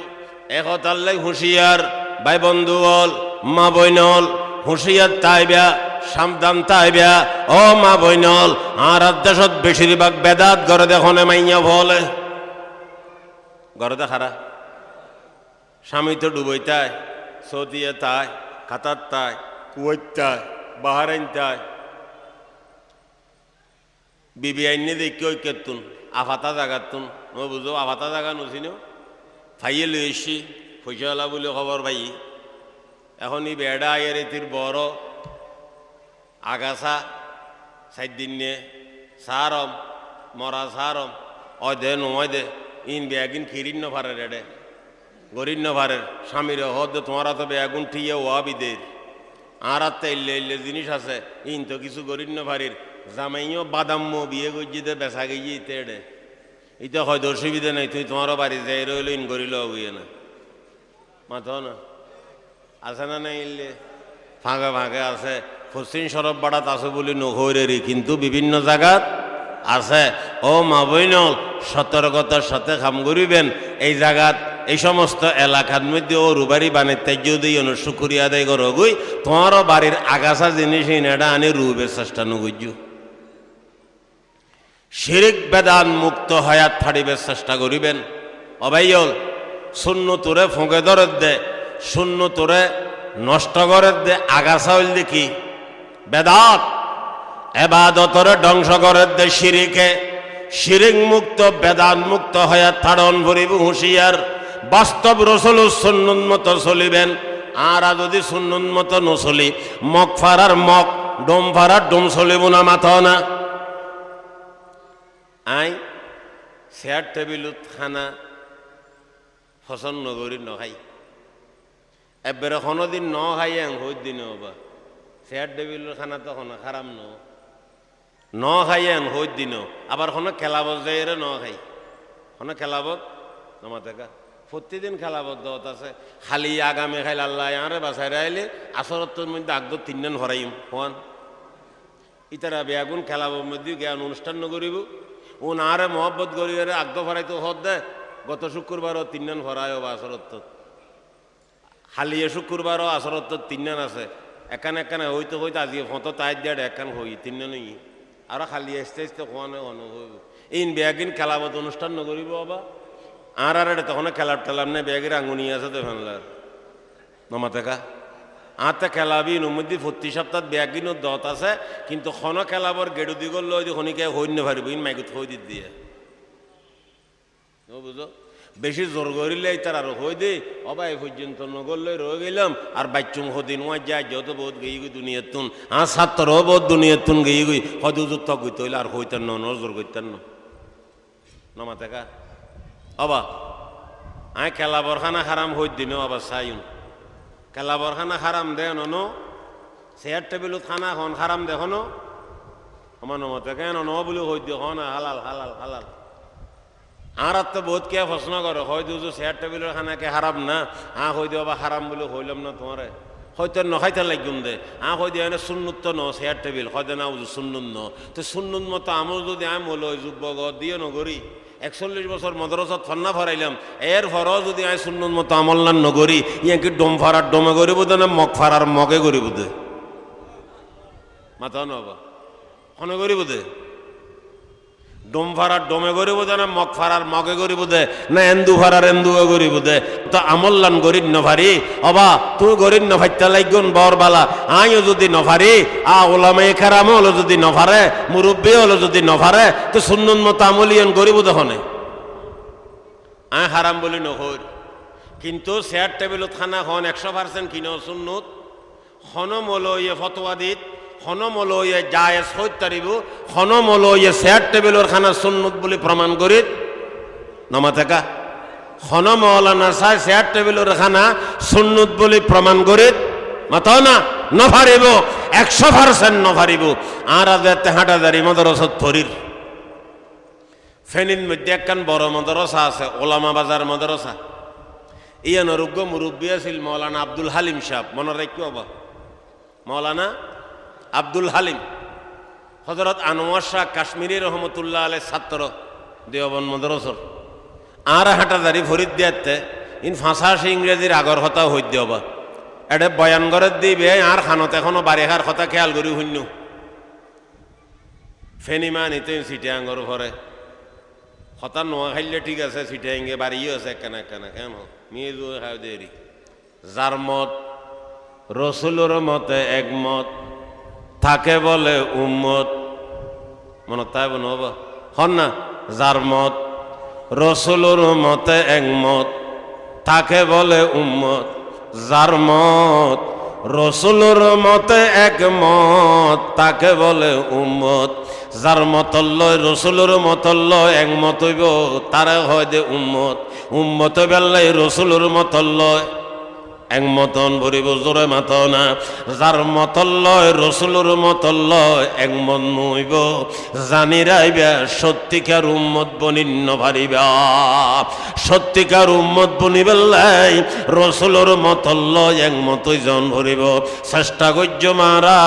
একতাল্লাই হুঁশিয়ার ভাই বন্ধু হল, মা বইনল, হুঁশিয়ার তাইবা, সাবধান তাইবা ও মা বইনল। আর দেশত বেশিরভাগ বেদাত ঘরে দেখনে মাইয়া বলে, ঘরে দেখারা স্বামী তো ডুবই তাই, সৌদিয়ে তাই, কাতার তাই, কুয়েত তাই, বাহারাইন তাই, বিবি আইনে দেখি ঐক্যতুন আফাতা জাগাতুন ও বুঝো আফাতা জাগা নছিনো ফাইয়ে লই এসছি পয়সাওয়ালা বলে খবর পাই। এখন ই বেড়া আয়ের এতির বড় আগাছা 4 দিন নিয়ে সারম মরা সারম অয় দে নয় দে ইন বেয়াগিন খিরিন ফারে রেডে গরিন ফারের স্বামীর হদ তোমারা তো বেয়াগুন ঠিয়ে ওয়াবিদের আর আত্মা ইল্লে ইল্লে জিনিস আছে ইন তো কিছু গরিন ফারির জামাইও বাদাম্য বিয়ে গজিতে বেচা গেছি তেড়ে এটা হয়তো অসুবিধা নেই, তুই তোমারও বাড়ি যাই রইল ইন করিল বুঝে না মাথ না আছে না নাই ইল্লে ফাঁকে ফাঁকে আছে। পশ্চিম সরব বাড়াত আছে বলি নহরেরই, কিন্তু বিভিন্ন জায়গাত আছে। ও মা বইনল সতর্কতার সাথে কাম করিবেন। এই জায়গাত এই সমস্ত এলাকার মধ্যে ও রুবারি বানের ত্যাজ্য দিয়ে শুকুরিয়া আদায় করো গই, তোমারও বাড়ির আগাছা জিনিস এটা আনি রুবের চেষ্টা নগুজু। শিরিক বেদান মুক্ত হায়াত থাড়িবের চেষ্টা করিবেন। অবাইল শূন্য তোরে ফোঁকে ধরে দে, শূন্য তোরে নষ্ট করে দে, আগাছা হইল দেখি বেদাত এবাদতরে ধ্বংস করে দে শিরিকে। শিরিক মুক্ত বেদান মুক্ত হায়াত থাড়ন ভরিব হুঁশিয়ার। বাস্তব রসুল সুন্নত মতো চলিবেন। আর যদি সুন্নত মতো নচলি মগ ফারার মগ, ডোম ফারার ডোম চলিব না মাথা না। আই চেয়ার টেবিলত খানা পছন্দ নগরী নখাই, এবারে কোনোদিন ন খাই হইত দিন হবা চেয়ার টেবিলের খানা তো কোনো খারাপ ন খাই হইত দিন। আবার কোনো খেলাবত যাই ন খাই, কোনো খেলাবত নমাতেকা প্রতিদিন খেলাবত দত আছে। খালি আগামী খাইল আল্লাহ আরে বাসায় আইলে আসরতর মধ্যে আগদ 3 দিন হরাইম হন ইতারা বেয়াগুন খেলাবর মধ্যে জ্ঞান অনুষ্ঠান নগরিব। ও না রে মহব্বত গরিবের আগ্য ভরাইতে হদ দে। গত শুক্রবারও 3 দিন ভরায় বা আসরত হালিয়ে শুক্রবারও আসরত 3 দিন আছে। এখানে এখানে হইতে হইতে আজি ফটো তাই দিয়ে এখান হই 3 দিন নই আর খালি আস্তে আস্তে খোয়ানো হইব। ইন বেয়াগিন খেলাবত অনুষ্ঠান নগরিব বাবা আর আর তখন খেলার টেলাম নেই বেগের আঙুনি আছে তো ফেনলার নমাতেকা আতে খেলাবি নমধ্যে প্রতি সপ্তাহ বেগিনও দত আছে, কিন্তু খন খেলাবর গেড়ু দি গল খনিকে হইন্য পারিব ইন মাইকুত হই দি দিয়ে বুঝো। বেশি জোর করিলে তার আর হই দে অবা এই পর্যন্ত নগরলে রয়ে গেলাম আর বাচ্চুম হদিন ওয়া যায় যত বহুত গেই গই দুনিয়ার তুন আর ছাত্রও বহুত দুনিয়ার তুন গেই গই হয়তো যুক্ত গইতে হইলে আর হইতেন না নজর করতেন না নমাতেকা অবা আয় খেলাবর খানা হারাম হই দিন আবার চাইন খেলাবর খানা হারাম দে ন চেয়ার টেবিলত খানা হন হারাম দেখো ন আমার নমতে কেন ন বলে হই দিও হন হালাল হালাল হালাল। আর তো বহুত কে প্রশ্ন করো হয়তো চেয়ার টেবিলের খানাকে হারাম না হই দিও বা হারাম বলে হইলাম না তোমারে হয়তো নখাইতে লাগুন দে হই দিয়ে এনে সুন্নত ন চেয়ার টেবিল হয়তো না সুন্নত ন তো সুন্নত মতো আমল যদি আমি হলো যুবক দিয়ে নগরী 41 বছর মদরসত ফন্না ফরাইলাম এর ফরও যদি আয় সুন্নত মতো আমল না নগরী ইয়াকে ডোম ফারার ডোমে গরিব দে না মগ ফারার মগে গরিব দে মাথা নবা হনে গরিব দে ডোম ফারার ডোমে গরিব দে না মগ ফারার মগে গরিব দে না এন্দু ফারার এন্দুয়ে গরিব দে তো আমল্লান গরিব নফারি অবা তুই গরিব নফাইতে লাগুন বরবালা আইও যদি নফারি ওলামায়ে কেরাম হলো যদি নফারে মুরব্বী হলো যদি নফারে তো সুন্নত মতো আমলিয়ান গরিব দহনে হারাম বলি নহর। কিন্তু চেয়ার টেবিলত খানা হন 100% কিনো সুন্নত হনম হলো ইয়ে ফতোয়া দিত হনম হলো ইয়ে জায়েজ হইত তারিব হনম হলো ইয়ে চেয়ার টেবিলের খানা সুন্নত বলে প্রমাণ করি নমা থাকা খন মৌলানা চাই চেয়ার টেবিলের খানা সুন্নত বলি প্রমাণ করে মাতাও না নভারিব 100% নভারিব। আর আজ হাঁটাদারি মদরসত ফরির ফেনীর মধ্যে একখান বড় মদরসা আছে, ওলামা বাজার মদরসা। ইয়ান রোগ্য মুরব্বী আছিল মৌলানা আব্দুল হালিম সাহেব, মনে রাখি হবা মৌলানা আব্দুল হালিম। হজরত আনোয়ার শাহ কাশ্মীরি রহমতুল্লাহ আলাই ছাত্র দেওবন্দ মদরসর। আর হাঁটাদারি ফরিদ দিয়াতে ইন ফাঁসাশি ইংরেজির আগর কথা হই দেওবা এটা বয়ান করে দিবে। আর খানত এখনো বারিখার কথা খেয়াল করি শূন্য ফেনিমা নিতে চিটিয়াঙ্গর ঘরে হতা নোয়া খাইলে ঠিক আছে, চিটিয়াঙ্গে বাড়িও আছে কেনা কেনা কেন মেয়ে খাই দেরি। যার মত রসুলোর মতে একমত থাকে বলে উম্মত, মনে তাই বনবা হন না। যার মত রসুলোর মতে একমত তাকে বলে উম্মত। যার মত রসুলোর মতে একমত তাকে বলে উম্মত। যার মতল্লয় রসুলোর মতল্লয় একমত হইব তারা হয় যে উম্মত। উম্মত বেল্লাই রসুলোর মতল্লয় একমতন ভরিব জোরে মাত না। যার মতল্লয় রসুলোর মতল্লয় একমত নইব জানি রাইবা সত্যিকার উম্মত বনিন্ন ভারিবা। সত্যিকার উম্মত বনিবেলাই রসুলোর মতল্লয় একমতই জন ভরিব। চেষ্টা করছ মারা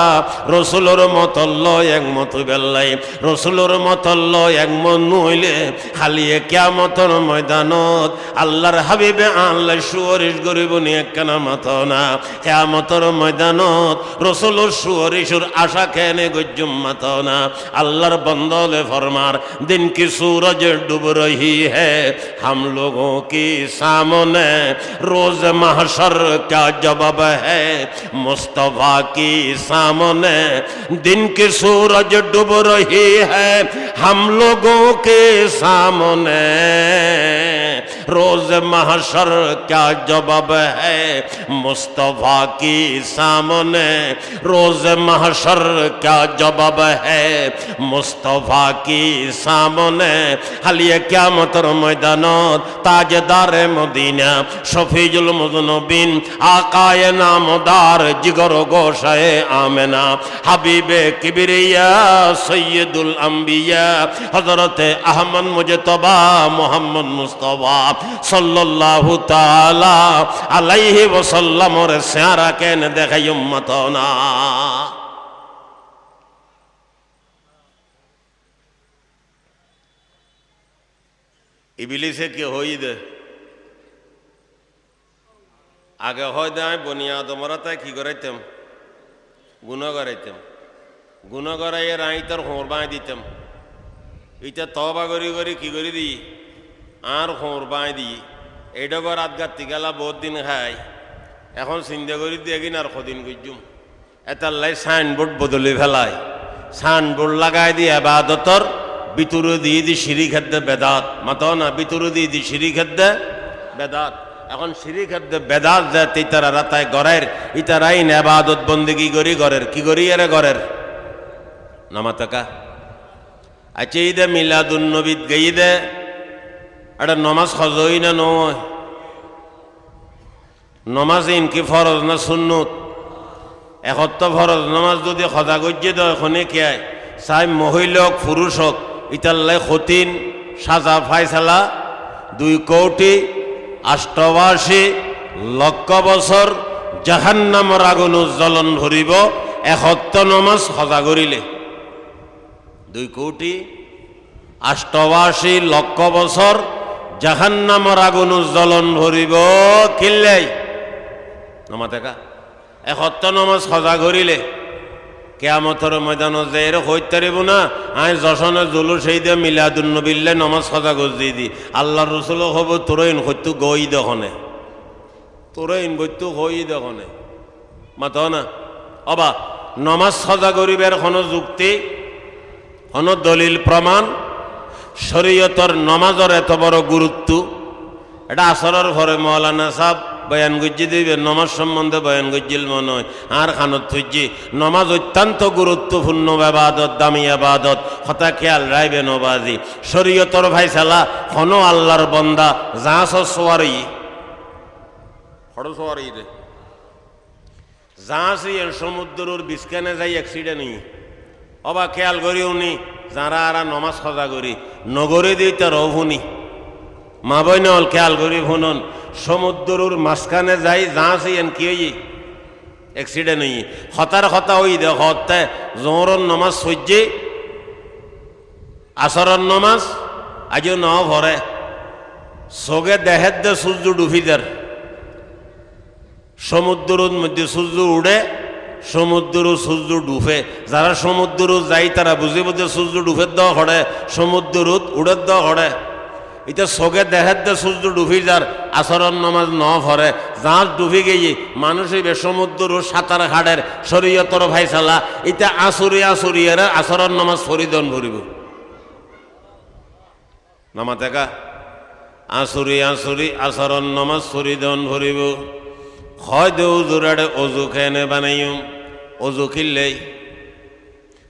রসুলোর মতল্লয় একমত বেল্লাই। রসুলোর মতল্লয় একমত নইলে খালিয়ে কিয়ামতের ময়দানত আল্লাহর হাবিবে আল্লাহ সুয়ারিশ করিব নি একখানা মাতো না। কিয়ামতের ময়দানত রসুলোর সুয়ারিশুর আশা কেনে গজ্জুম মাতো না। আল্লাহর বন্দলে ফরমার दिन की सूरज डूब रही है हम लोगों की सामने रोज महशर क्या जवाब है मुस्तफा की सामने। दिन की सूरज डूब रही है हम लोगों के सामने रोज महशर क्या जवाब है मुस्तफा की सामने। रोज महशर क्या जवाब है मुस्तफा की सामने। हालिए कियामतेर मैदानत ताजदारे मदीना शफीजुल मुज़नबिन आकाए नामदार जिगर गोशाए आमेना हबीबे किबरिया सय्यदुल अंबिया हजरत अहमद मुजतबा मोहम्मद मुस्तफा सल्लल्लाहु ताला अलैहि वसल्लम और स्यारा के न देखाई उम्मतना। ইবলিসে কি হই দে আগে হয় দে আমি বনিয়াদমরা তাই কি করাইতাম গুণ করাইতাম। গুণ করাইয়ে রাই তোর হোঁর বাঁই দিতাম। ইটা তবা করি করি কি করি দিই আর হোঁর বাঁই দিই। এইটা কর আদগাতি গেলা বহুত দিন খাই এখন চিন্তা করি দিয়ে কিনা আর কদিন গুজুম। এটার লাই সাইনবোর্ড বদলি ফেলায় সাইনবোর্ড লাগাই দিয়ে আবাদতর ভিতরে দিয়ে দি সিঁড়ি খাদ্যে বেদাত মাতো না। ভিতরে দিয়ে দি সিঁড়ি খাদ্যে বেদাত। এখন সিঁড়ি খাদ্যে বেদাত যে ইতারা তাই গড়ের ইতারাই নেবাদত বন্দেগি করি গড়ের কি করি এরে গড়ের নামাতাকা। আচ্ছা ঈদে মিলাদুন নবীত গেই দে এটা নমাজ হজই না নয়। নমাজ ইনকি ফরজ না সুন্নত। একত্র ফরজ নমাজ যদি সজা গজ্জে দেয় এখনে কে চাই মহিলা হোক পুরুষ হোক ইতাল্লাই খতিন সাজা ফাইসালা 2,88,00,000 বছর জাহান্নামর আগুন জ্বলন ভরিব 71 নমাজ সজা করিলে। 2,88,00,000 বছর জাহান্নামর আগুন জ্বলন ভরিব কিল্লাই নমা দেখা 71 নমাজ সজা করিলে কিয়ামতের ময়দানত যে এর হইতে পারিব না। আই যশনে জুলুস এই দিয়ে মিলাদুন নবিল্লে নমাজ সজা গজি দি আল্লাহর রসুল হব তোরইন হইতু গই দেখনে তোরইন বইতু হই দেখনে মাত না। অবা নমাজ সজা করিবার কোনো যুক্তি কোনো দলিল প্রমাণ শরীয়তর নমাজের এত বড় গুরুত্ব এটা আসরের ঘরে মৌলানা সাহেব বয়ান গুজ্জি দিবে নমাজ সম্বন্ধে বয়ান গুজ্জিল মনে হয় আর খানত থুজি নমাজ অত্যন্ত গুরুত্বপূর্ণ আবাদত দামি আবাদত কথা খেয়াল রাইবে নবাজি শরীয়তর ফাইসালা হনো আল্লাহর বন্দা জাহাজ সোয়ারি হড় সোয়ারি রে জাহাজ সমুদ্রের বিস্কানে যাই অ্যাক্সিডেন্ট অবা খেয়াল করি উনি যারা আরা নমাজ সজা করি নগরে দিই তার অভুনি মা বই নল খেয়াল করি শুনুন সমুদ্রের মাঝখানে যাই জাহাজ কি হই অ্যাক্সিডেন্ট হই হতার হতা হই দে হতে জোহরন নমাজ সহ্যে আসরন নমাজ আজও ন ভরে চোখে দেহের দে সূর্য ডুবিদার সমুদ্রের মধ্যে সূর্য উড়ে সমুদ্র সূর্য ডুবে যারা সমুদ্র যাই তারা বুঝে বুঝে সূর্য ডুবের দেওয়া হড়ে সমুদ্র উড়ের দেওয়া হড়ে এটা চোখে দেহের দে সূর্য ডুবি যার আসরণ নমাজ ন ভরে যার ডুবি গিয়ে মানুষ হইবে সমুদ্র সাঁতার ঘাটের শরীয়তর ভাইসালা এটা আসুরিয়ারা আসরণ নমাজ ফরিদন ভরিব নামাতে কা আসুরি আসরণ নমাজ ফরিদন ভরিব হয় দে উজুরাড়ে অজু খেয়ে বানাইম অজু খিললেই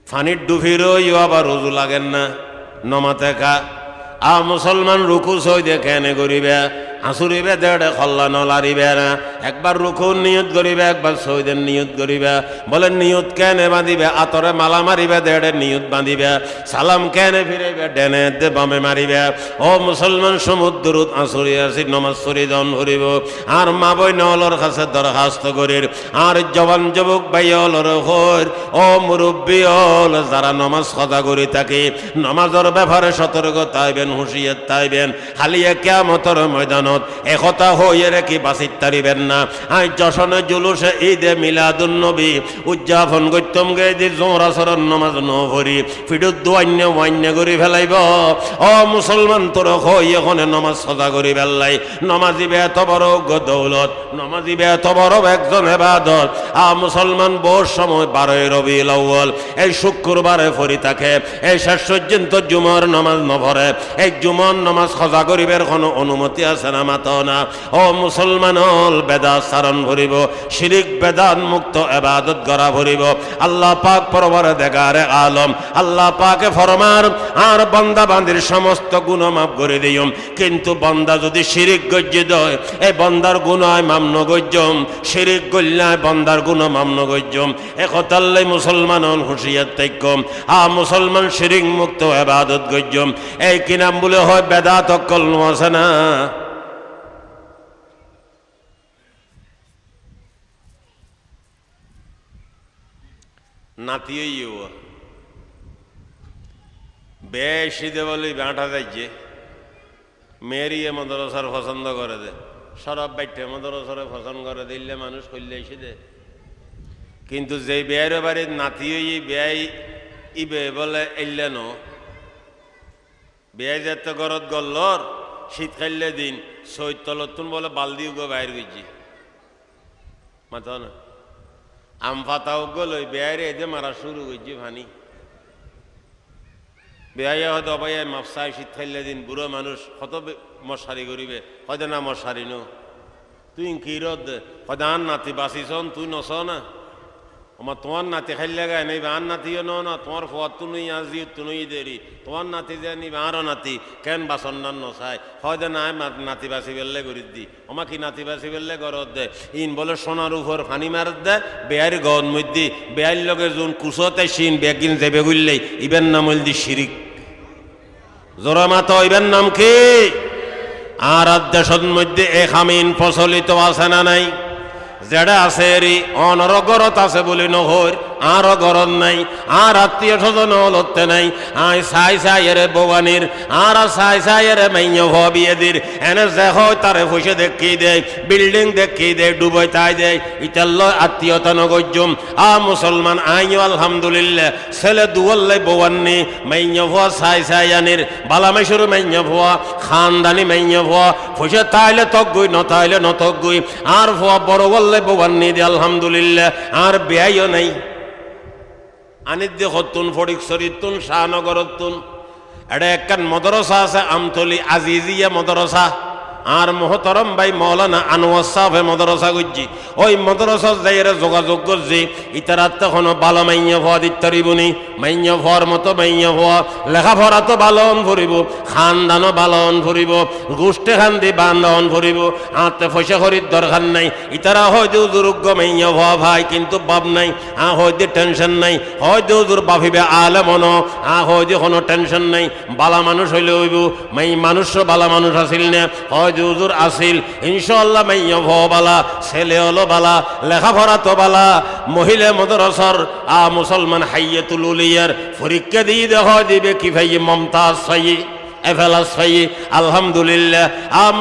ফানির ডুবিরও আবার অজু লাগেন না নমাতে কা মুসলমান রুকু সই দেখে করিবে হাসুরিবে দেড়ে খল্লা নলারিবে না একবার রুকুর নিয়ত করিবে একবার সইদের নিয়ত করিবে বলে নিয়ত কেনে বাঁধিবে আতরে মালা মারিবে দেড়ে নিয়ত বাঁধিবে সালাম কেনে ফিরাইবে ডেনে দে বামে মারিবে ও মুসলমান সমুদ্রত আসুরি আসি নমাজ সরিদন ভরিব আর মা বই নলর কাছে দরখাস্ত করির আর জবান যুবক ভাইয়লর হর ও মুরব্বী হল যারা নমাজ সদা করি থাকে নমাজের ব্যাপারে সতর্ক তাইবেন হুঁশিয়ার তাইবেন হালিয়া কিয়ামতের ময়দান একথা হইয়ে রেখে বাঁচিত তারিবেন না আই যশনে জুলুসে ঈদে মিলাদুন নবী উদযাপন করতাম গে যে জোর আসরণ নমাজ ন ভরি ফিডুত দোয়ান্য ওয়ান্য করি ফেলাইব ও মুসলমান তোর হই এখানে নমাজ সদা করি ফেললাই নমাজিবে এত বড় দৌলত নমাজিবে এত বড় একজন এবাদত মুসলমান বোর সময় 12 রবিউল আউয়াল এই শুক্রবারে ফরি থাকে এই শেষ পর্যন্ত জুমার নমাজ ন ভরে এই জুমার নমাজ সদা করিবার কোনো অনুমতি আছে না মাতো না ও মুসলমান হল বেদাত সারণ ভরিব শিরিক বেদাত মুক্ত ইবাদত করা ভরিব আল্লাহ পাক পরওয়ারদিগারে আলম আল্লাহ পাকে ফরমান আর বান্দা বান্দির সমস্ত গুনাহ মাফ করে দিয়ম কিন্তু বান্দা যদি শিরিক গজ্জিত হয় এই বান্দার গুনাহ মাফ ন গজ্জম শিরিক গল্লায় বান্দার গুনাহ মাফ ন গজ্জম একতাল্লাই মুসলমান হল হুঁশিয়ার তাইকম মুসলমান শিরিক মুক্ত ইবাদত গজ্জম এই কি নাম বলে হয় বেদাত অকল আছে না নাতিও বেশি দে বলি বাঁটা যাইছে মেয়েরই মদরসার পছন্দ করে দে সরব বাইটে মদরসারে পছন্দ করে দিলে মানুষ করলে এসে দে কিন্তু যে বেয়ের বাড়ির নাতিও বেয়াই ইবে বলে এলেন বেয়াই যেতে গরত গল্লর শীত খাইলে দিন সৈতলতুন বলে বালদি উগো বাইর গেছি মাথা না আম ফাতাও গল ওই বেয়ারে এদে মারা শুরু করছি ভানি বেয়াইয়া হয়তো অবাই মাপসায় শীত খাইলে দিন বুড়ো মানুষ কত মশারি করিবে হয়তো না মশারি নো তুই কি রদ হয়তো আন নাতি বাঁচিছন তুই নস না আমার তোমার নাতি খাইলে গায়ে নেই আন নাতিও না তোমার ফোয়ার তুনুই আজি তুনুই দেরি তোমার নাতি যে নিবে আরও নাতি কেন বাসন না নসায় হয়তো না নাতি বাসি বেললে করি দি আমার কি নাতি বাসি বেললে গরত দে ইন বলে সোনার উপর ফানি মারত দে বেয়ার গদ মধ্যে বেয়ার লগে যোন কুচতে সিন বেগিন দেবে গুললেই ইবেন নাম দি শিরিক জোরা মাতো ইবেন নাম কি আর দেশের মধ্যে এ খামিন প্রচলিত আছে না নাই যেটা আছে এরি অনরগরত আছে বলে নহর আরো গরম নাই আর আত্মীয় স্বজন হলতে নাই আয় সাই সাই এর বৌবানির আর সাই সাই এর মাইন্য বিয়েদির এনে যে হয় তারে পয়সা দেখিয়ে দেয় বিল্ডিং দেখিয়ে দেয় ডুবই তাই দেয় ইতাল্ল আত্মীয়তা নগজ্যম মুসলমান আইন আলহামদুলিল্লাহ ছেলে দুয়াল্লাই বৌবান্নি মাইন্য ভুয়া সাই সাই আনির বালামেশ্বর মাইন্য ভুয়া খানদানি মাইন্য ভুয়া পয়সা তাইলে তকগুই নতাইলে নতকগুই আর ভুয়া বড় বললাই বৌবান্নি দিয়ে আলহামদুলিল্লাহ আর বেয়াইও নাই আনিদ্দে হতুন ফটিকছড়িতুন শাহনগরতুন এটা একখান মদরসা আছে আমতলি আজিজিয়া মদরসা আর মোহতরম ভাই মৌলানা আনোয়ার সাহেব মাদ্রাসা করছি ওই মাদ্রাসা যাইরে যোগাযোগ করছি ইতারা তখন ভালো মাইয়া ভুয়া দিতে পারিবনি মাইয়া ভুয়ার মতো মাইয়া ভুয়া লেখাপড়া তো ভালন ফুরিব খানদানও ভালন ফুরিব গোষ্ঠী খান্দি বান্ধন ফুরিব আতে পয়সা করির দরকার নাই ইতারা হয়তো দুর্গ মাইয়া ভুয়া ভাই কিন্তু বাপ নাই হয়তো টেনশন নাই হয়তো দূর বাপিবে আলে মনো হয়তো কোনো টেনশন নাই বালা মানুষ হইলে হইব মাই মানুষও বালা মানুষ আসিল না হয়তো হুজুর আসিল ইনশাআল্লাহ মাইয়া ভুয়া বালা ছেলে হলো বালা লেখাপড়া তো বালা মহিলা মাদ্রাসার মুসলমান হাইয়াতুল উলিয়ার পরীক্ষা দিয়ে দেখা দিবে কি ভাই মমতাজ ভাই এফেলাস ভাই আলহামদুলিল্লাহ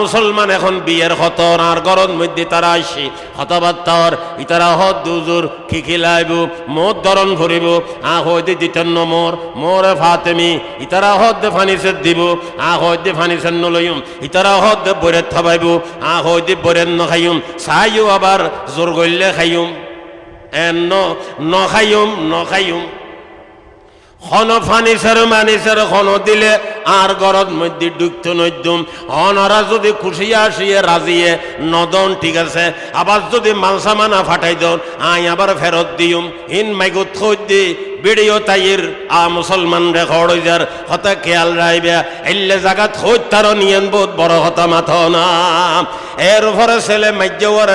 মুসলমান এখন বিয়ের হতর আর গরম মধ্যে তারা আসি হতবাত্তর ইতারা হত দুজুর খিখিলাইব মোর ধরন ভরিব হইতে দিতেন মোর মোরে ফাতেমি ইতারা হত দে ফানিসের দিব হইতে ফানিসের নলইম ইতারা হত দে বরের থাবাইব হইতে বরের নখাইম চাইও আবার জোর গইলে খাইম নখাইম হন ফানিসের মানিসের হন দিলে আর গরদ মধ্যে ডুকত নদ্যম হনরা যদি খুশিয়ে আসিয়ে রাজিয়ে নদন ঠিক আছে আবার যদি মালসা মানা ফাটাই দন আবার ফেরত দিম ইন মাইগুত থই দি ভিডিও তাইর মুসলমান রেকর্ড হয়ে যার হতা খেয়াল রাইবে এলে জাগাত হইত তার নিয়ন বহুত বড় হতা মাথ না এর উপরে ছেলে মাইজওয়ার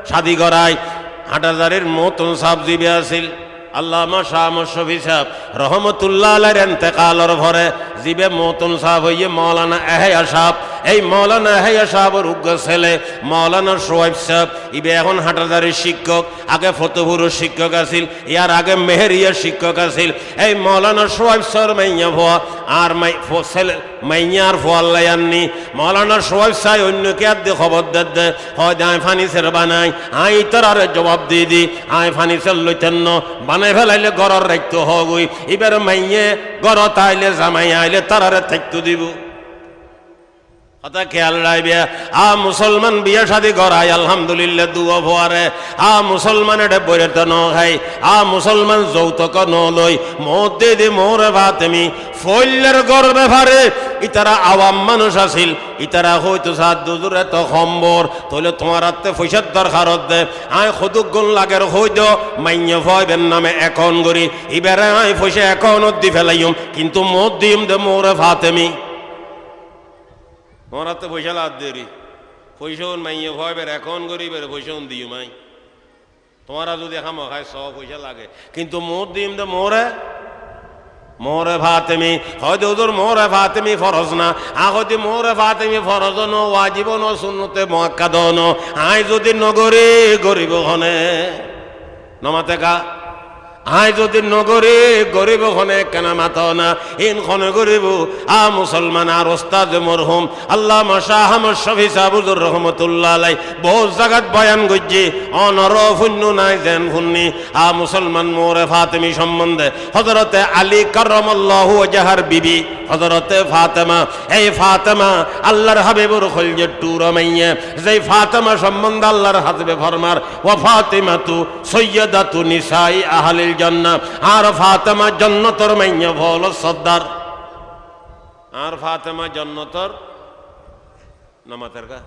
শাদি করায় হাটাজারির মতন সাপ জিবে আসিল আল্লামা শাহ মুশফি সাহেব রহমতুল্লাহ আলাইহির ইন্তেকালের পরে জিবে মতন সাহেব হইয়ে মাওলানা এহয়া সাহেব এই মাওলানা এহয়া সাহেবের উগ্র ছেলে মাওলানা সোহাইব সাহেব ইবে এখন হাটাজারির শিক্ষক আগে ফতেপুরের শিক্ষক আছিল ইয়ার আগে মেহেরিয়ার শিক্ষক আছিল এই মাওলানা সোহাইব সাহেব মাইয়া ভুয়া আর ছেলে মাইয়ার ফোয়াল্লাই আননি মাওলানা সোহাইব সাহেব অন্যকে আর দিয়ে খবর দে হয় আয় ফানিসের বানাই তার আর জবাব দিয়ে দি আয় ফানিসের লইতেন বানাই ফেলাইলে গড়র রাখতে হগুই এবার মাইয়ে গড় তাইলে জামাই আইলে তারারে থাকতে দিব কথা খেয়াল রাখবে মুসলমান বিয়ে শাদি করাই আলহামদুলিল্লাহ দুয়া ভোয়ারে মুসলমান এটা বইরের তো নখাই মুসলমান যৌতুক নলই মধ্যে দি মোরে ভাতেমি ফইলের গর্বে ভারে ইতারা আওয়াম মানুষ আছিল ইতারা হয়তো সাত দুজুর এত সম্বর তাহলে তোমার হাতে পয়সার দরকার দে সদুক গুণ লাগের হইতো মাইন্য ভয়বের নামে এখন করি এবারে পয়সা এখন দি ফেলাইম কিন্তু মত দিম দে মোরে ভাতেমি তোমার হাতে পয়সা লাভ দেরি পয়সা মাইয়ে ভয়বের এখন করি বের পয়সা দিও মাই তোমারা যদি খামো খায় সব পয়সা লাগে কিন্তু মোর দিম দে মোরে ফাতেমি হয়তো ওদের মোরে ফাতেমি ফরজ না হয়তো মোরে ফাতেমি ফরজ ন ওয়াজিব ন সুন্নতে মুআক্কাদ ন যদি নগরে গরিব হনে নমাতে কা যদি নগরে গরিব হনে কেন মাত না ইন খনে গরিব মুসলমান আর ওস্তাদ মরহুম আল্লামা শাহ মুশফি সাহেব হুজুর রহমতুল্লাহ আলাই বহু জায়গাত বয়ান গজ্জি অনর ফুন্য নাই যেন ফুন্নি মুসলমান মোরে ফাতেমি সম্বন্ধে হযরতে আলী কাররামাল্লাহু ওয়াজহার বিবি হযরতে ফাতেমা এই ফাতেমা আল্লাহর হাবিবুর খলিজের টুরা মাইয়া যেই ফাতেমা সম্বন্ধে আল্লাহর হাবিবে ফরমার ওয়া ফাতিমাতু সাইয়্যিদাতু নিসাই আহলিল জান্নাহ আর ফাতেমা জান্নাতের মাইয়া ভল সর্দার আর ফাতেমা জান্নাতের নামাতের কা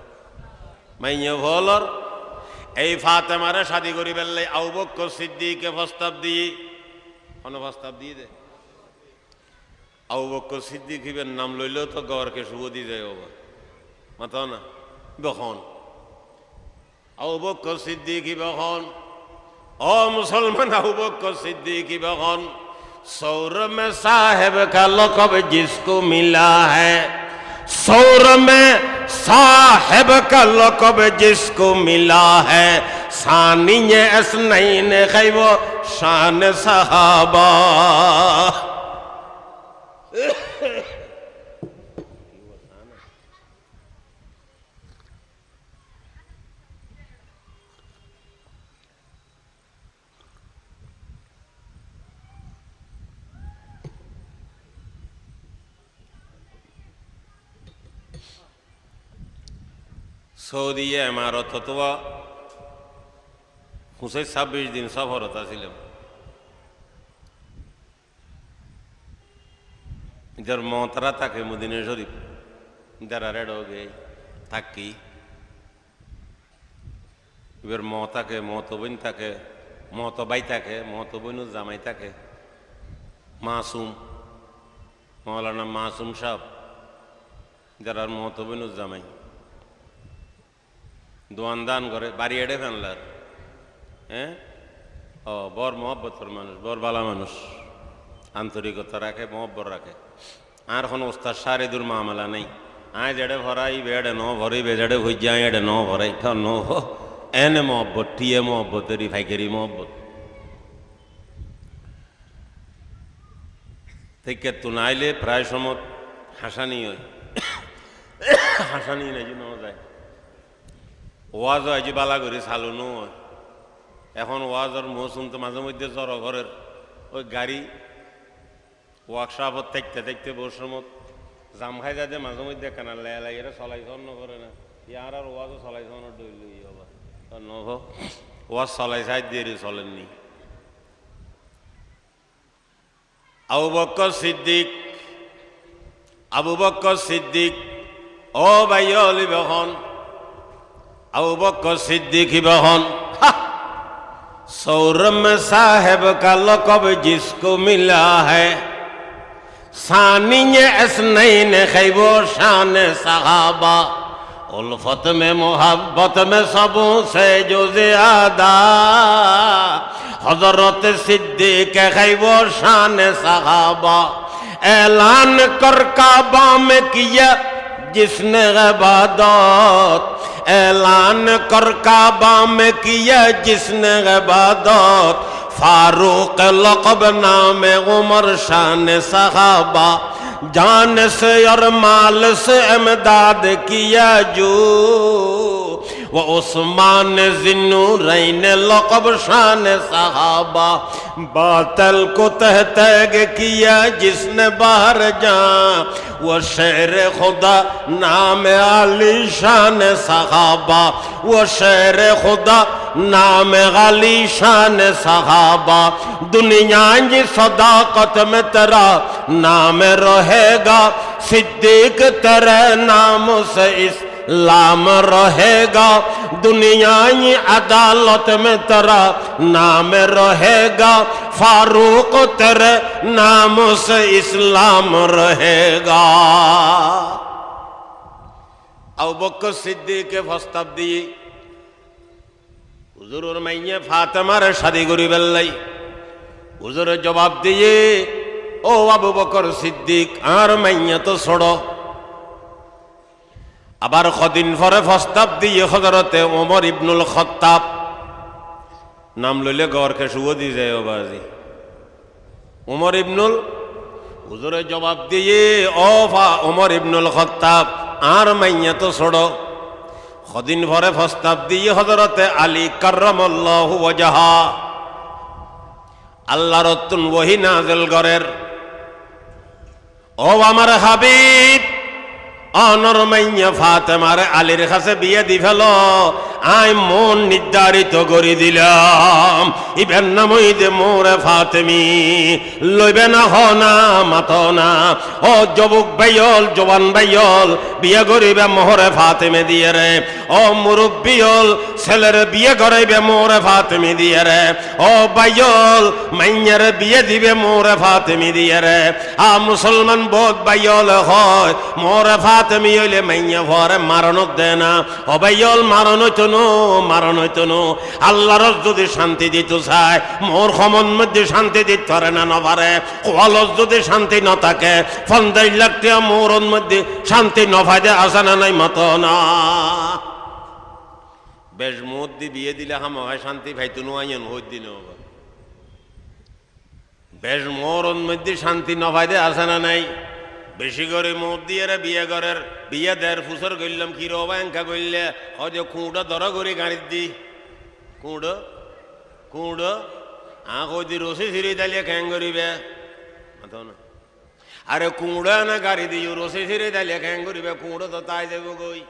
মাইয়া ভলর এই ফাতেমারে শাদি করি বেললে আবু বকর সিদ্দিককে প্রস্তাব দিয়ে প্রস্তাব দিয়ে দে আবু বকর সিদ্দিক হিবের নাম লইলেও তো গড়কে শুভ দিয়ে যায় বাবা মাথা না বখন আবু বকর সিদ্দিক বখন मुसलमान अबू बकर सिद्दीक बहन सौर में साहेब का लक़ब जिसको मिला है सौर में साहेब का लक़ब जिसको मिला है सानी असनैन खैब शान सहाबा সৌদি ইমারত অথবা 26 দিন সফরত ছিলাম इधर मोहतरा तक है मदीना शरीफ इधर रेड हो गए থাকি এবার থাকে বোন থাকে বাই থাকে বোন জামাই থাকে মাসুম মৌলানা মাসুম সাহেব যারা বোন জামাই দোয়ান দান করে বাড়ি এড়ে ফেললার হ্যাঁ বর মহব্বতর মানুষ বর বালা মানুষ আন্তরিকতা রাখে মহব্বত রাখে আর কোনো ওস্তাদ সারে দূর মামলা নেই আয় যেড়ে ভরাই বেড়ে ন ভরি বেড়ে হই যায় এড়ে ন ভরাই ঠ ন এনে মহব্বত টিয়ে মহব্বতেরই ফাইকেরি মহব্বত থেকে তো নাইলে প্রায় সময় হাসানি হয় হাসানি নাই ন যায় ওয়াজ হয় যে বালা করে সালুনো হয় এখন ওয়াজর মৌসুম তো মাঝে মধ্যে জ্বর ঘরের ওই গাড়ি ওয়ার্কশপত থাকতে থাকতে বসমত জাম খাই যায় মাঝে মধ্যে কেনা লাই এরা চলাইছন করে না ইয়ার আর ওয়াজও চলাইছনের দৈল হবা নভ ওয়াজ চলাই চাই দিয়ে চলেননি আবু বকর সিদ্দিক ও ভাই অলিবহন আবু বকর সিদ্দিক বহন सौरम साहेब का लक़ब जिसको मिला है सानी असनैन खैबो शान सहाबा उल्फत में मोहब्बत में सबों से जो ज़्यादा हज़रत सिद्दीक़ खैबो शान सहाबा ऐलान कर काबा में किया जिसने इबादत ऐलान कर काबा में किया जिसने इबादत फारूक लक़ब नाम उमर शान सहाबा जान से और माल से इमदाद किया जो वो उस्मान ज़िन्नूरैन लक़ब शान सहाबा बातल को तह तैग किया जिसने बाहर जा वो शेर खुदा नाम अली शान सहाबा वो शेर खुदा नाम अली शान सहाबा दुनिया की सदाकत में तेरा नाम रहेगा सिद्दीक तेरे नाम से इस्लाम रहेगा दुनिया की अदालत में तेरा नाम रहेगा फारूक तेरे नाम से इस्लाम रहेगा আবু বকর সিদ্দিককে প্রস্তাব দিয়ে হুজুরের মাইয়ে ফাতেমার শাদী করি বেল্লাই হুজুরের জবাব দিয়ে ও আবু বকর সিদ্দিক আর মাইয়া তো ছোড়ো আবার কদিন পরে প্রস্তাব দিয়ে হযরতে ওমর ইবনুল খাত্তাব নাম লইলে গড়কে শুভ দিয়ে যায় বাজি ওমর ইবনুল হুজুরের জবাব দিয়ে ও ওমর ইবনুল খাত্তাব আর মাইয়া তো ছোড়ো কদিন পরে প্রস্তাব দিয়ে হযরতে আলী কাররামাল্লাহু ওয়াজহা আল্লাহর নতুন ওহী নাযিল করেন ও আমার হাবিব অনর মাইয়া ফাতেমার আলীর কাছে বিয়ে দি ফেলো আই মন নির্ধারিত করে দিলাম ইবেন নাম হইতে মোরে ফাতেমি লইবে না হনা মাত না ও যুবক ভাইয়ল জওয়ান ভাইয়ল বিয়ে করিবে মোরে ফাতেমে দিয়ে রে ও মুরব্বিয়ল ছেলের বিয়ে করাইবে মোরে ফাতেমি দিয়ে রে ও ভাইয়ল মাইয়ার বিয়ে দিবে মোরে ফাতেমি দিয়ে রে আ মুসলমান বোধ ভাইয়ল হয় মোরে ফাতেমি হইলে মাইয়া ভরে মারণ দে না ও ভাইয়ল মারণ মারণ হইতো নো আল্লাহর যদি শান্তি দিত চায় মোর সমন মধ্যে শান্তি দিতে পারে না নপারে কলস যদি শান্তি ন থাকে 50 লাখ টাকা মোর মধ্যে শান্তি নফাইদে আসে না নাই মত না বেশ মধ্যে বিয়ে দিলে হাম হয় শান্তি ভাইতো নো আইন হই দিন বেশ মোর মধ্যে শান্তি নফাইদে আসে না নাই বেশি করে মত দিয়ে বিয়ে করার বিয়ে দেড় ফুসর করলাম কি রবা এঙ্কা করলে হয়তো কুঁড়ো ধরা করে গাড়ি দি কুঁড়ো কই রসি সিঁড়ি দালিয়ে খ্যাং করিবে না আরে কুঁড়ো না গাড়ি দিও রসি সিঁড়ি দালিয়ে খ্যাং করিবে কুঁড়ো তো তাই যাব গই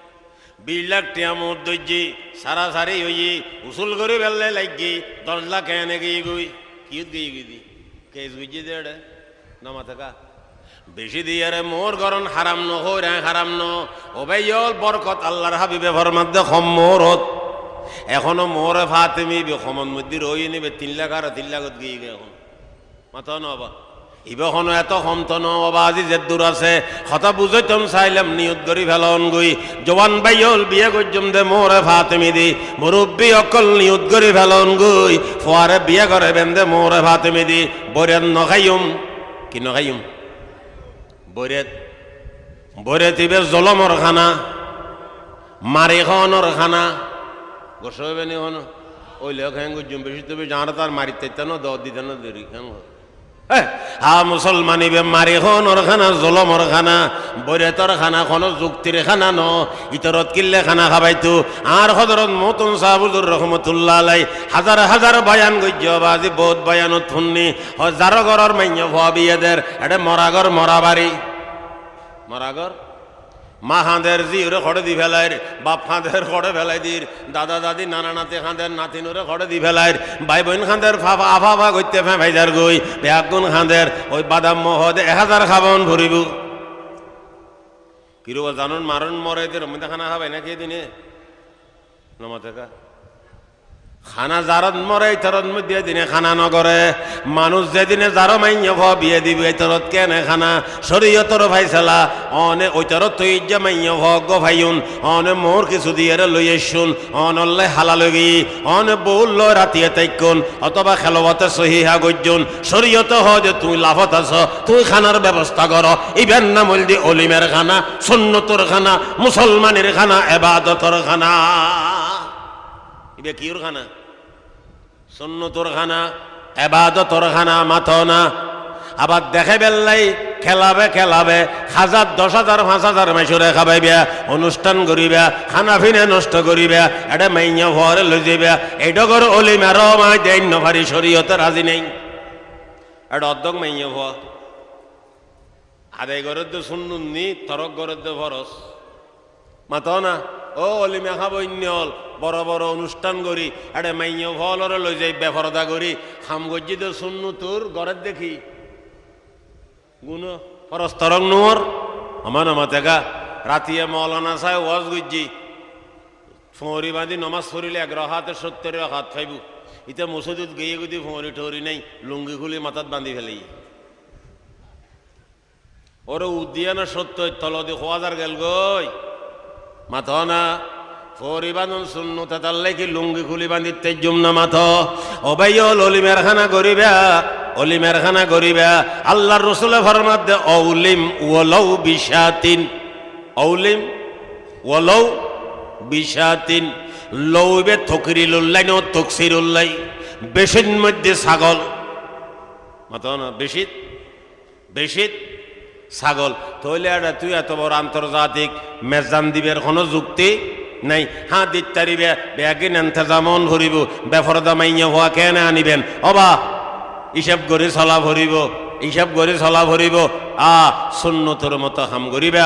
20 লাখ টাকা মত দইজি সারা সারি হই উসুল করে বেললে লাগি 10 লাখ এনে গই গই কি গই গই কেস বুঝি দেড় না মাথা বেশি দিয়ে রে মোর গরণ হারাম ন হইরা হারাম ন ওবাইল বরকত আল্লাহর হাবিবে ফরমাদ্দে খম মোরত এখনো মোরে ফাতেমি খমন মধ্যে রই নিবে 3 লাখ আর 3 লাখত গিয়ে এখন মাথা নবা ইবখনো এত কমত ন বাবা আজি যে দূর আছে কথা বুঝাইতম চাইলাম নিয়ত করি ফেলন গই জওয়ান বাইল বিয়ে করজম দে মোরে ফাতেমি দি মুরব্বী অকল নিয়ত করি ফেলন গই ফোয়ারে বিয়ে করে বেন্দে মোরে ফাতেমি দি বরেন নখাইম কি নখাইম বরে তিবে জলমর খানা মারি খাওয়ানোর খানা গোসবে নি হন ওই লেখ হ্যাঁ গুজুম বেশি তুমি জানো তার মারিতে না দ দিতে না দেরি কেন হা মুসলমানি বে মারি খাওয়ানোর খানা জলমর খানা বরে তোর খানা কোনো যুক্তির খানা ন ইতরত কিল্লে খানা খাবাইতো আর হজরত মতন সাহাবুজুর রহমতুল্লাহ আলাই হাজার হাজার বয়ান গজ্য বাজি বহুত বয়ানত শুননি যার ঘরের মাইন্য ভুয়া বিয়েদের এটা মরাগর মরা বাড়ি মরাগর মা হাঁদের জি ওরে খড়ে দি ফেলাইর বাপ হাঁদের খড়ে ফেলাই দির দাদা দাদি নানা নাতি খাঁদের নাতিন ওরে খড়ে দি ফেলাইর ভাই বোন খাঁদের ফাফা আফা গইতে ভাইজার গই বেগুন খাঁদের ওই বাদাম মহদ 1000 খাবন ভরিব কিরবা জানুন মারণ মরে এদের মধ্যে খানা খাবাই নাকি দিনে নমতে কা খানা জারত মরে ইতরত মধ্যে দিনে খানা নগরে মানুষ যেদিনে যারো মাইন্য ভ বিয়ে দিবি ইতরত কেনে খানা শরীয়তর ভাইসালা অনে ওইতরত তো ইজ্জা মাইন্য ভ গো ভাইউন অনে মোর কিছু দিয়ে লই শুন অনল্লে হালা লগি অনে বউল লয় রাতিয়ে তাইকুন অথবা খেলবতে সহিহা গজ্জুন শরীয়ত হ যে তুই লাভত আছ তুই খানার ব্যবস্থা কর ইবেন না মলদি অলিমের খানা সুন্নতর খানা মুসলমানের খানা ইবাদতর খানা ইবে কির খানা সুন্নতর খানা ইবাদতর খানা মাথো না আবার দেখে বেল্লাই খেলাবে 1000 10,000 5,000 মাইসুরে খাবাইবা অনুষ্ঠান করিবা খানা ফিনে নষ্ট করিবা এটা মাইন্য ভরে লই যাইবা এইটা করে অলিমার মাই দেন নভারি শরীয়তে রাজি নেই এটা অর্ধক মাইন্য ভ আদায় করে তো শুনুননি তরক করে তো ফরস মাথো না ও অলিমা খাবো ইন্যল বড় বড় অনুষ্ঠান করি আরে মাইন্য ফলরে লই যাই বেফরদা করি খাম গজ্জি তো শুননু তোর ঘরের দেখি গুণ ফরস তরং নোর আমার আমাতেগা রাতিয়ে মৌলানা সাহেব ওয়াজ গুজ্জি ফোঁরি বাঁধি নমাজ পড়িলে 11 হাতে 70 হাত খাইব ইতে মসজিদ গিয়ে গুদি ফোঁরি ঠোরি নাই লুঙ্গি খুলি মাথাত বাঁধি ফেলেই ওরে উদ্দিয়ানা 70 তল দি 1000 গেল গই মাথো না ফরি বাঁধন শূন্য তাতাল্লাই কি লুঙ্গি খুলি বাঁধি তেজুম না মাথো অবাইল অলিমের খানা করিবা অলিমের খানা করিবা আল্লাহর রসুলে ফরমাত দে অউলিম ওয়ালাউ বিশাতিন অউলিম ওয়ালাউ বিশাতিন লউবে থকরিলুল্লাই ন তকসিরুল্লাই বেশির মধ্যে ছাগল মাথো না বেশিত ছাগল তৈলে তুই এত বড় আন্তর্জাতিক মেজান দিবের কোনো যুক্তি নাই হ্যাঁ দিতারিবে ব্যাগিন এন্তেজামন ভরিব বেফরদা মাইয়া হওয়া কেন আনিবেন অবা হিসাব করে চলা ভরিব হিসাব করে চলা ভরিব সুন্নতর মতো হাম করিবা